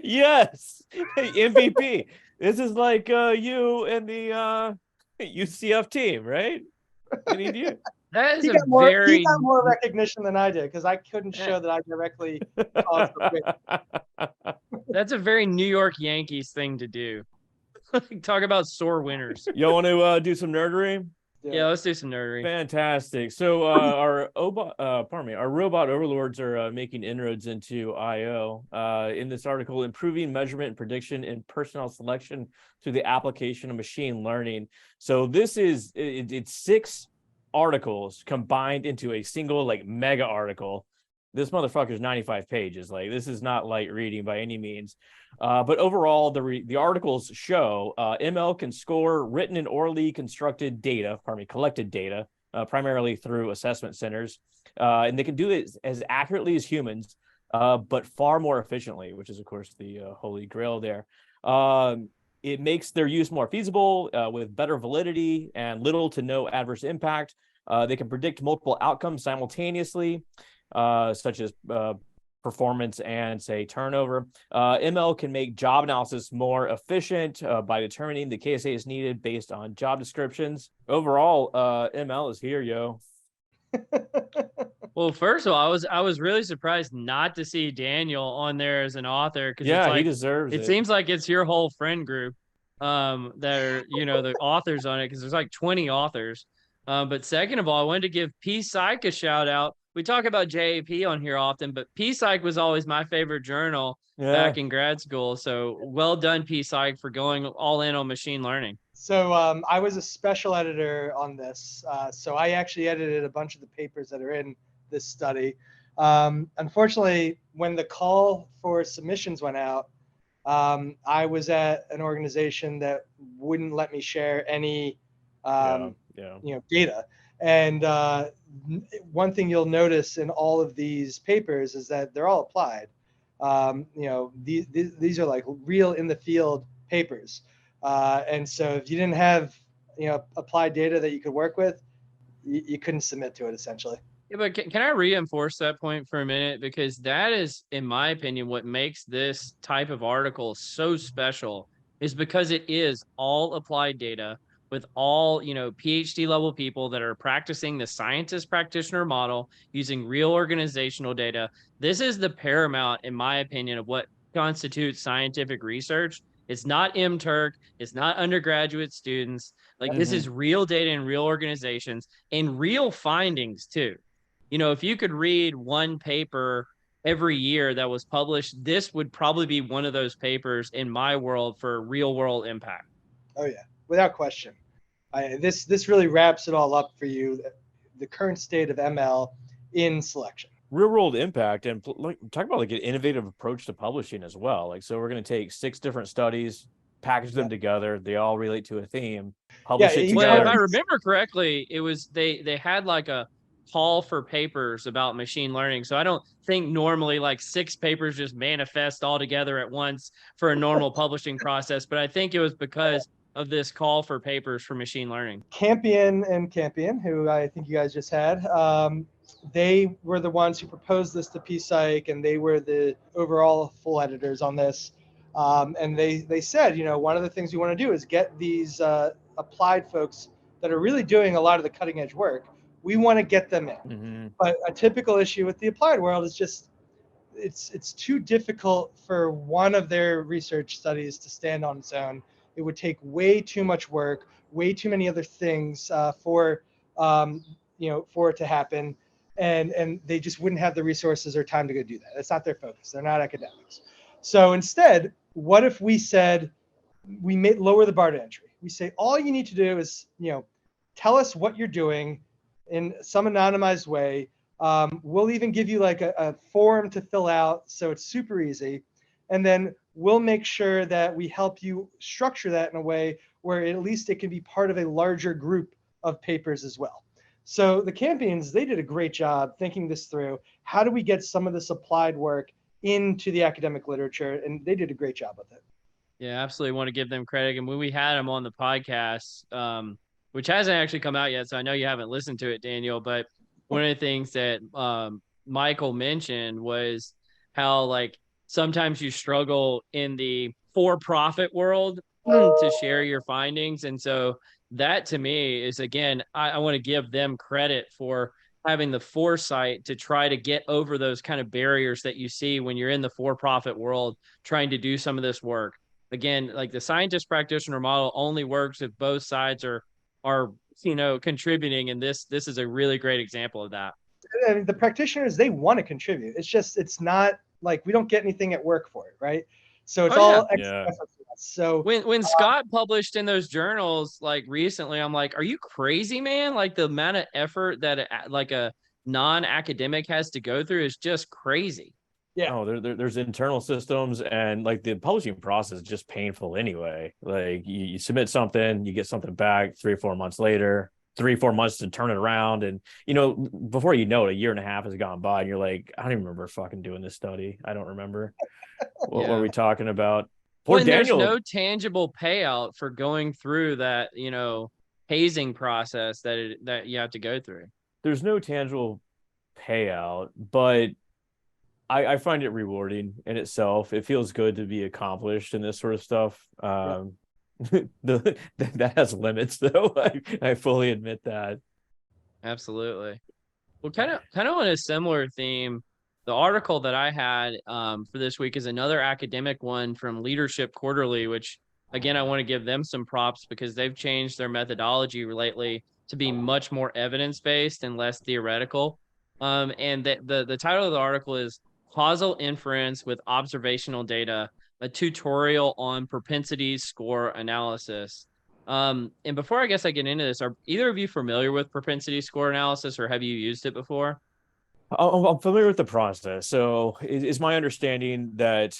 Yes. MVP. This is like you and the UCF team, right? They need you. That is He a got very more recognition than I did because I couldn't show that I directly caused the win. That's a very New York Yankees thing to do. Talk about sore winners. You want to do some nerdery? Yeah, let's do some nerdery. Fantastic. So our robot overlords are making inroads into IO. In this article, improving measurement and prediction in personnel selection through the application of machine learning. So this is it's 6 articles combined into a single like mega article. This motherfucker's 95 pages. Like, this is not light reading by any means. But overall, the articles show ML can score written and orally collected data, primarily through assessment centers. And they can do it as accurately as humans, but far more efficiently, which is, of course, the holy grail there. It makes their use more feasible with better validity and little to no adverse impact. They can predict multiple outcomes simultaneously, such as performance and, say, turnover. ML can make job analysis more efficient by determining the KSAs needed based on job descriptions. Overall, ML is here, yo. Well, first of all, I was really surprised not to see Daniel on there as an author, because it's like, he deserves it. It seems like it's your whole friend group that are, the authors on it, because there's like 20 authors. But second of all, I wanted to give P-Psych a shout out. We talk about JAP on here often, but P-Psych was always my favorite journal back in grad school. So well done, P-Psych, for going all in on machine learning. So I was a special editor on this. So I actually edited a bunch of the papers that are in this study. Unfortunately, when the call for submissions went out, I was at an organization that wouldn't let me share any data. And one thing you'll notice in all of these papers is that they're all applied. These are like real in the field papers. And so if you didn't have applied data that you could work with, you couldn't submit to it, essentially. Yeah, but can I reinforce that point for a minute? Because that is, in my opinion, what makes this type of article so special, is because it is all applied data with all, PhD level people that are practicing the scientist practitioner model using real organizational data. This is the paramount, in my opinion, of what constitutes scientific research. It's not MTurk. It's not undergraduate students. Like, this is real data in real organizations and real findings too. If you could read one paper every year that was published, this would probably be one of those papers in my world for real world impact. Oh yeah, without question. This really wraps it all up for you, the current state of ML in selection. Real world impact, and talk about like an innovative approach to publishing as well. Like, so we're going to take 6 different studies, package them together. They all relate to a theme. Publish it together. Well, if I remember correctly, it was they had like a call for papers about machine learning. So I don't think normally like 6 papers just manifest all together at once for a normal publishing process. But I think it was because of this call for papers for machine learning. Campion, who I think you guys just had, they were the ones who proposed this to P-Psych, and they were the overall full editors on this. And they said, one of the things we want to do is get these applied folks that are really doing a lot of the cutting edge work. We want to get them in. But a typical issue with the applied world is just it's too difficult for one of their research studies to stand on its own. It would take way too much work, way too many other things for it to happen, and they just wouldn't have the resources or time to go do that. That's not their focus. They're not academics. So instead, what if we said we lower the bar to entry? We say all you need to do is tell us what you're doing in some anonymized way. We'll even give you like a form to fill out, so it's super easy. And then we'll make sure that we help you structure that in a way where at least it can be part of a larger group of papers as well. So the Campions, they did a great job thinking this through. How do we get some of this applied work into the academic literature? And they did a great job with it. Yeah, absolutely want to give them credit. And when we had them on the podcast, which hasn't actually come out yet. So I know you haven't listened to it, Daniel, but one of the things that Michael mentioned was how like sometimes you struggle in the for-profit world to share your findings. And so that to me is, again, I want to give them credit for having the foresight to try to get over those kind of barriers that you see when you're in the for-profit world trying to do some of this work. Again, like the scientist practitioner model only works if both sides are contributing, and this is a really great example of that. I mean, the practitioners, they want to contribute. It's not like we don't get anything at work for it, right? So it's all extra effort for us. So when Scott published in those journals like recently, I'm like, are you crazy, man? Like the amount of effort that like a non-academic has to go through is just crazy. Yeah. Oh, there's internal systems, and like the publishing process is just painful anyway. Like you submit something, you get something back 3 or 4 months later, 3 or 4 months to turn it around. And, before you know it, 1.5 years has gone by and you're like, I don't even remember fucking doing this study. I don't remember. What were we talking about? Poor Daniel. There's no tangible payout for going through that, hazing process that you have to go through. There's no tangible payout, but I find it rewarding in itself. It feels good to be accomplished in this sort of stuff. That has limits, though. I fully admit that. Absolutely. Well, kind of on a similar theme, the article that I had for this week is another academic one from Leadership Quarterly, which, again, I want to give them some props because they've changed their methodology lately to be much more evidence-based and less theoretical. And the title of the article is Causal Inference with Observational Data, a tutorial on propensity score analysis. And before I guess I get into this, are either of you familiar with propensity score analysis, or have you used it before? I'm familiar with the process. So it's my understanding that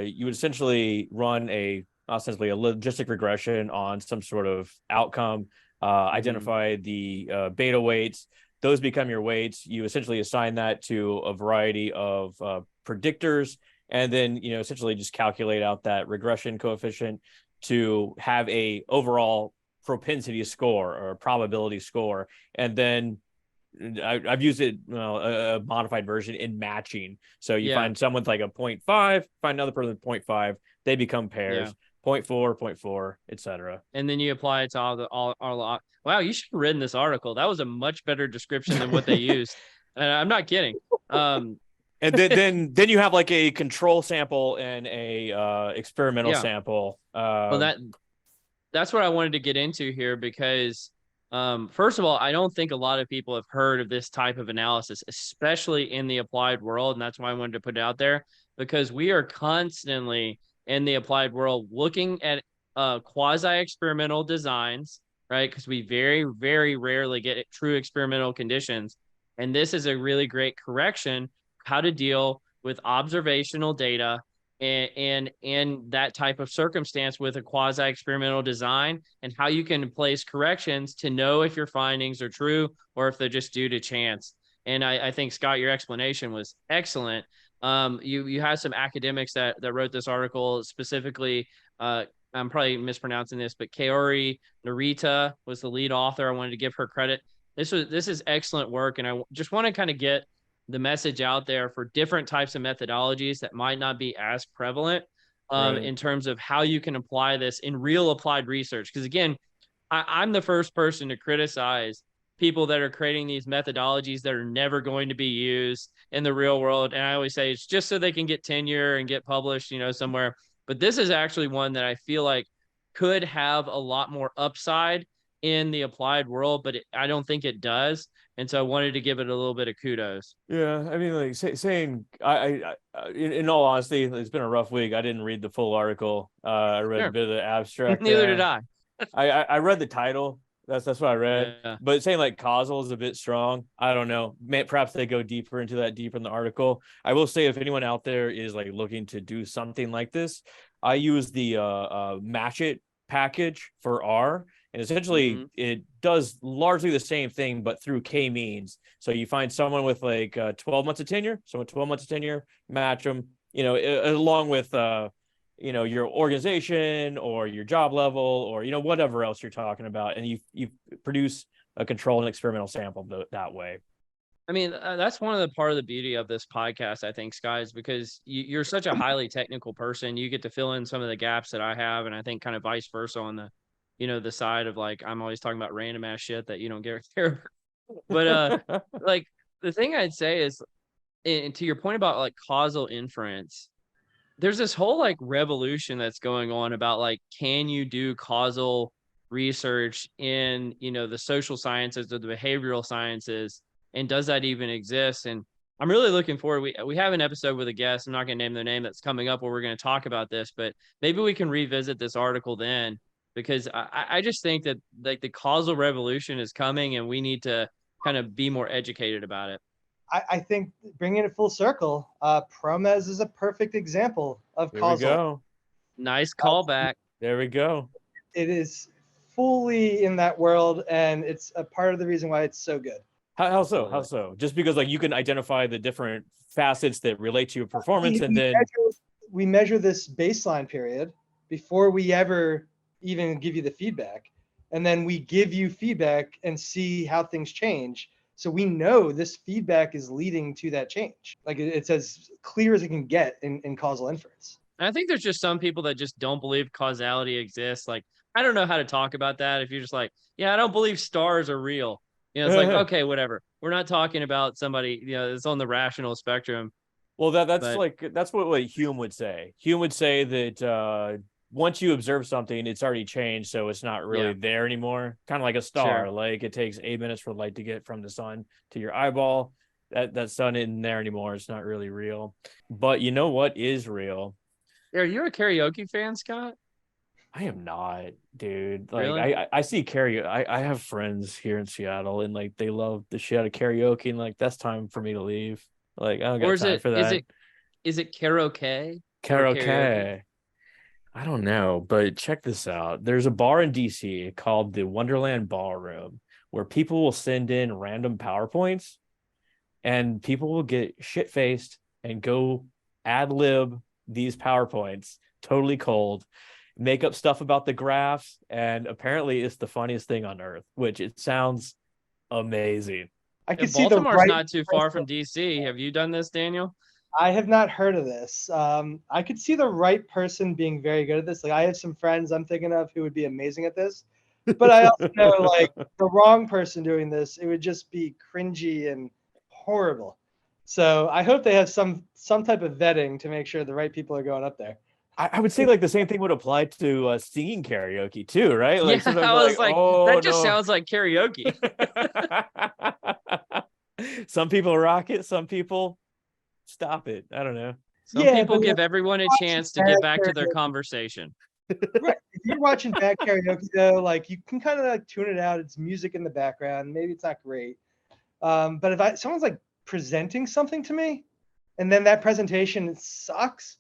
you would essentially run a logistic regression on some sort of outcome, identify the beta weights. Those become your weights. You essentially assign that to a variety of predictors, and then essentially just calculate out that regression coefficient to have a overall propensity score or probability score. And then I've used it, a modified version in matching. So you find someone with like a 0.5, find another person with 0.5, they become pairs. 0.4, 0.4, etc. And then you apply it to all. Wow, you should have written this article. That was a much better description than what they used. And I'm not kidding. And then you have like a control sample and a experimental sample. Well, that's what I wanted to get into here because first of all, I don't think a lot of people have heard of this type of analysis, especially in the applied world. And that's why I wanted to put it out there, because we are constantly in the applied world looking at quasi-experimental designs, right? Because we very, very rarely get true experimental conditions. And this is a really great correction, how to deal with observational data and that type of circumstance with a quasi-experimental design, and how you can place corrections to know if your findings are true or if they're just due to chance. And I think, Scott, your explanation was excellent. You had some academics that wrote this article specifically. I'm probably mispronouncing this, but Kaori Narita was the lead author. I wanted to give her credit. This is excellent work, and I just want to kind of get the message out there for different types of methodologies that might not be as prevalent in terms of how you can apply this in real applied research. Because again, I'm the first person to criticize people that are creating these methodologies that are never going to be used in the real world. And I always say it's just so they can get tenure and get published, somewhere. But this is actually one that I feel like could have a lot more upside in the applied world, but I don't think it does. And so I wanted to give it a little bit of kudos. Yeah, I mean, like saying, I in all honesty, it's been a rough week. I didn't read the full article. I read a bit of the abstract. Neither did I. I read the title. That's what I read. Yeah. But saying like causal is a bit strong. I don't know. Perhaps they go deeper into that in the article. I will say, if anyone out there is like looking to do something like this, I use the Match It package for R. And essentially, it does largely the same thing, but through k-means. So you find someone with like 12 months of tenure, match them, along with your organization or your job level or whatever else you're talking about, and you produce a control and experimental sample that way. I mean, that's one of the part of the beauty of this podcast, I think, Sky, is because you're such a highly technical person. You get to fill in some of the gaps that I have, and I think kind of vice versa on the, the side of like I'm always talking about random ass shit that you don't get care. But like the thing I'd say is, and to your point about like causal inference, there's this whole like revolution that's going on about like, can you do causal research in, the social sciences or the behavioral sciences? And does that even exist? And I'm really looking forward. We have an episode with a guest. I'm not going to name their name that's coming up where we're going to talk about this, but maybe we can revisit this article then, because I just think that like the causal revolution is coming and we need to kind of be more educated about it. I think bringing it full circle, Promes is a perfect example of causal. There we go. Nice callback. There we go. It is fully in that world, and it's a part of the reason why it's so good. How so? How so? Just because like you can identify the different facets that relate to your performance, and then we measure this baseline period before we ever even give you the feedback, and then we give you feedback and see how things change. So we know this feedback is leading to that change. Like it's as clear as it can get in causal inference. And I think there's just some people that just don't believe causality exists. Like, I don't know how to talk about that. If you're just like, yeah, I don't believe stars are real. It's like, okay, whatever. We're not talking about somebody, that's on the rational spectrum. Well, that's what Hume would say. Hume would say that once you observe something, it's already changed, so it's not really there anymore. Kind of like a star. Sure. Like it takes 8 minutes for light to get from the sun to your eyeball. That sun isn't there anymore. It's not really real. But you know what is real? Are you a karaoke fan, Scott? I am not, dude. Like really? I see karaoke. I have friends here in Seattle, and like they love the shit out of karaoke, and like that's time for me to leave. Like I don't got time for that. Is it karaoke? Karaoke. I don't know, but check this out. There's a bar in DC called the Wonderland Ballroom where people will send in random PowerPoints, and people will get shit-faced and go ad lib these PowerPoints totally cold, make up stuff about the graphs, and apparently it's the funniest thing on earth, which it sounds amazing. I can see Baltimore's not too far from DC. Have you done this, Daniel? I have not heard of this. I could see the right person being very good at this. Like I have some friends I'm thinking of who would be amazing at this, but I also know like the wrong person doing this, it would just be cringy and horrible. So I hope they have some type of vetting to make sure the right people are going up there. I would say like the same thing would apply to singing karaoke too, right? Like yeah, I was like, that just sounds like karaoke. Some people rock it, some people stop it. I don't know. Some people give everyone a chance to get back to their conversation. Right. If you're watching bad karaoke though, like you can kind of like tune it out. It's music in the background. Maybe it's not great. But if someone's like presenting something to me and then that presentation sucks,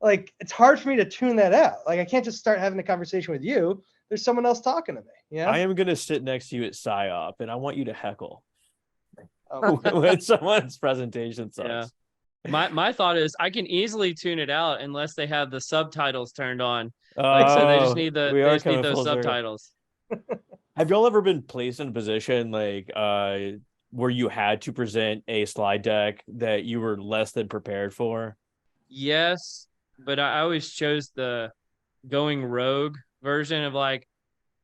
like it's hard for me to tune that out. Like I can't just start having a conversation with you. There's someone else talking to me. Yeah. I am gonna sit next to you at PsyOp and I want you to heckle when someone's presentation sucks. Yeah. My thought is I can easily tune it out unless they have the subtitles turned on. So they just need those subtitles. Have y'all ever been placed in a position like where you had to present a slide deck that you were less than prepared for? Yes, but I always chose the going rogue version of like,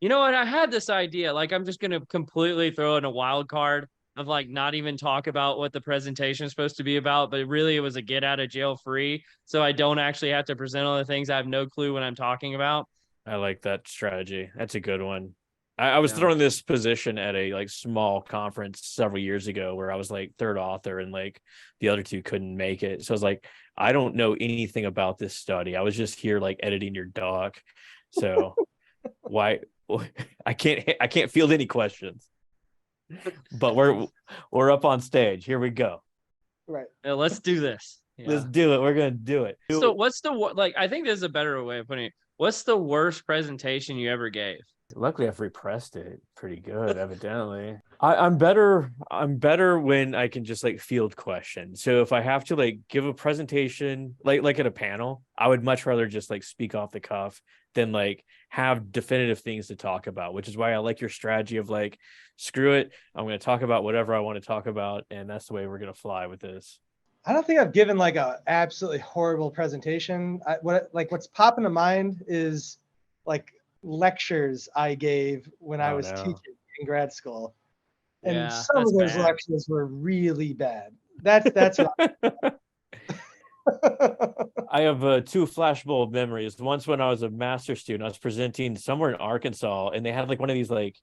you know what? I had this idea. Like I'm just gonna completely throw in a wild card of like not even talk about what the presentation is supposed to be about, but really it was a get out of jail free. So I don't actually have to present all the things I have no clue what I'm talking about. I like that strategy. That's a good one. I was thrown in this position at a like small conference several years ago where I was like third author and like the other two couldn't make it. So I was like, I don't know anything about this study. I was just here like editing your doc. So why I can't field any questions. But we're up on stage. Here we go. Right. Let's do this. Yeah. Let's do it. We're gonna do it. So what's I think there's a better way of putting it. What's the worst presentation you ever gave? Luckily, I've repressed it pretty good, evidently. I'm better when I can just like field questions. So if I have to like give a presentation like at a panel, I would much rather just like speak off the cuff than like have definitive things to talk about, which is why I like your strategy of like, screw it, I'm going to talk about whatever I want to talk about, and that's the way we're going to fly with this. I don't think I've given like a absolutely horrible presentation. What's popping to mind is like lectures I gave when I was teaching in grad school. And some of those lectures were really bad. That's what I have two flashbulb memories. Once when I was a master's student, I was presenting somewhere in Arkansas, and they had like one of these like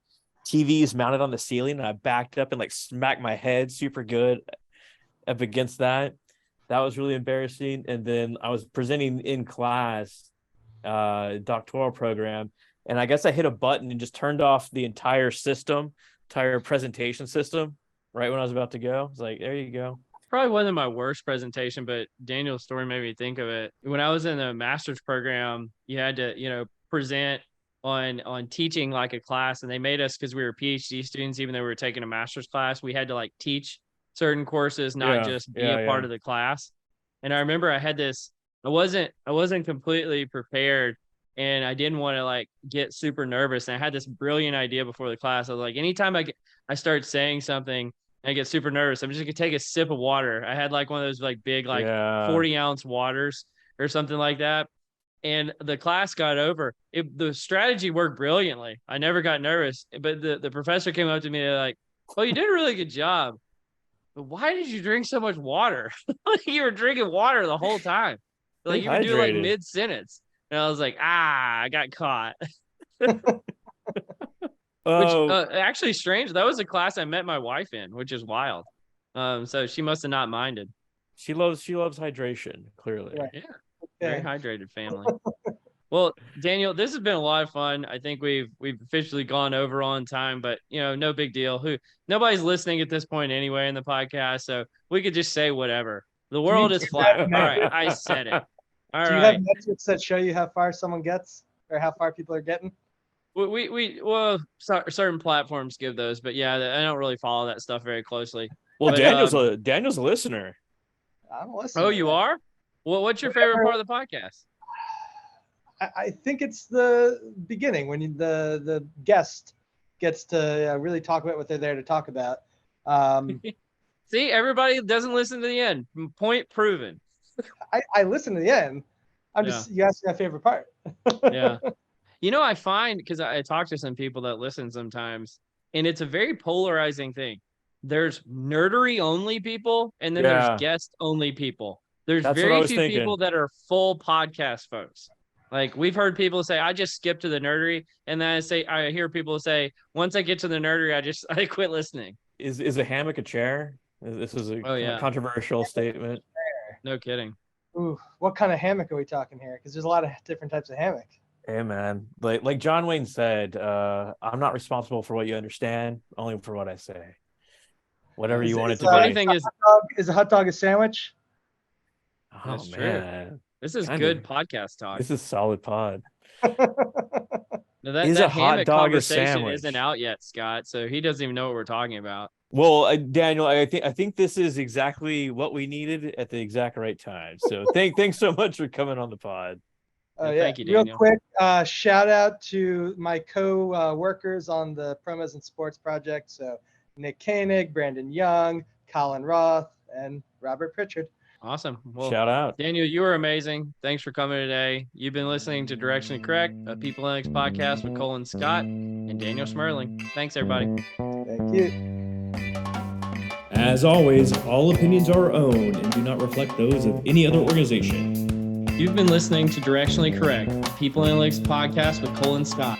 TVs mounted on the ceiling, and I backed up and like smacked my head super good up against that. That was really embarrassing. And then I was presenting in class, doctoral program, and I guess I hit a button and just turned off the entire presentation system right when I was about to go. It's like, there you go. Probably wasn't my worst presentation, but Daniel's story made me think of it. When I was in the master's program, you had to, present on teaching like a class, and they made us, because we were PhD students, even though we were taking a master's class, we had to like teach certain courses, not just be a part of the class. And I remember I had this, I wasn't completely prepared, and I didn't want to like get super nervous. And I had this brilliant idea before the class. I was like, anytime I start saying something and I get super nervous, I'm just gonna take a sip of water. I had like one of those like big, like 40-ounce waters or something like that. And the class got over. The strategy worked brilliantly. I never got nervous, but the professor came up to me, like, "Oh, you did a really good job. But why did you drink so much water? You were drinking water the whole time. Like you were doing like mid-sentence." And I was like, I got caught. Which actually strange. That was a class I met my wife in, which is wild. So she must have not minded. She loves hydration, clearly. Yeah. Very hydrated family. Well, Daniel, this has been a lot of fun. I think we've officially gone over on time, but no big deal. Nobody's listening at this point anyway in the podcast, so we could just say whatever. The world is flat. All right, I said it. All right. Do you have metrics that show you how far someone gets or how far people are getting? Well, certain platforms give those, but yeah, I don't really follow that stuff very closely. Well, but, Daniel's a listener. I'm a listener. Oh, you are? Well, what's your favorite part of the podcast? I think it's the beginning when the guest gets to really talk about what they're there to talk about. See, everybody doesn't listen to the end. Point proven. I listen to the end. You asked my favorite part. Yeah. I find, because I talk to some people that listen sometimes, and it's a very polarizing thing. There's nerdery only people, and then there's guest only people. There's very few people that are full podcast folks. Like we've heard people say, I just skip to the nerdery. And then I hear people say, once I get to the nerdery, I quit listening. Is a hammock a chair? This is a controversial statement. No kidding. Ooh, what kind of hammock are we talking here? Because there's a lot of different types of hammock. Hey man, like John Wayne said, I'm not responsible for what you understand, only for what I say. Whatever you want it to be. Funny thing is a hot dog a sandwich? Oh that's man, true. This is good podcast talk. This is solid pod. Now that a hot dog a sandwich isn't out yet, Scott, so he doesn't even know what we're talking about. Well, Daniel, I think this is exactly what we needed at the exact right time. So thanks so much for coming on the pod. Thank you, Daniel. Real quick, shout out to my co-workers on the Promos and Sports project. So Nick Koenig, Brandon Young, Colin Roth, and Robert Pritchard. Awesome. Well, shout out. Daniel, you were amazing. Thanks for coming today. You've been listening to Directionally Correct, a People Analytics podcast with Colin Scott and Daniel Schmerling. Thanks, everybody. Thank you. As always, all opinions are our own and do not reflect those of any other organization. You've been listening to Directionally Correct, a People Analytics podcast with Colin Scott.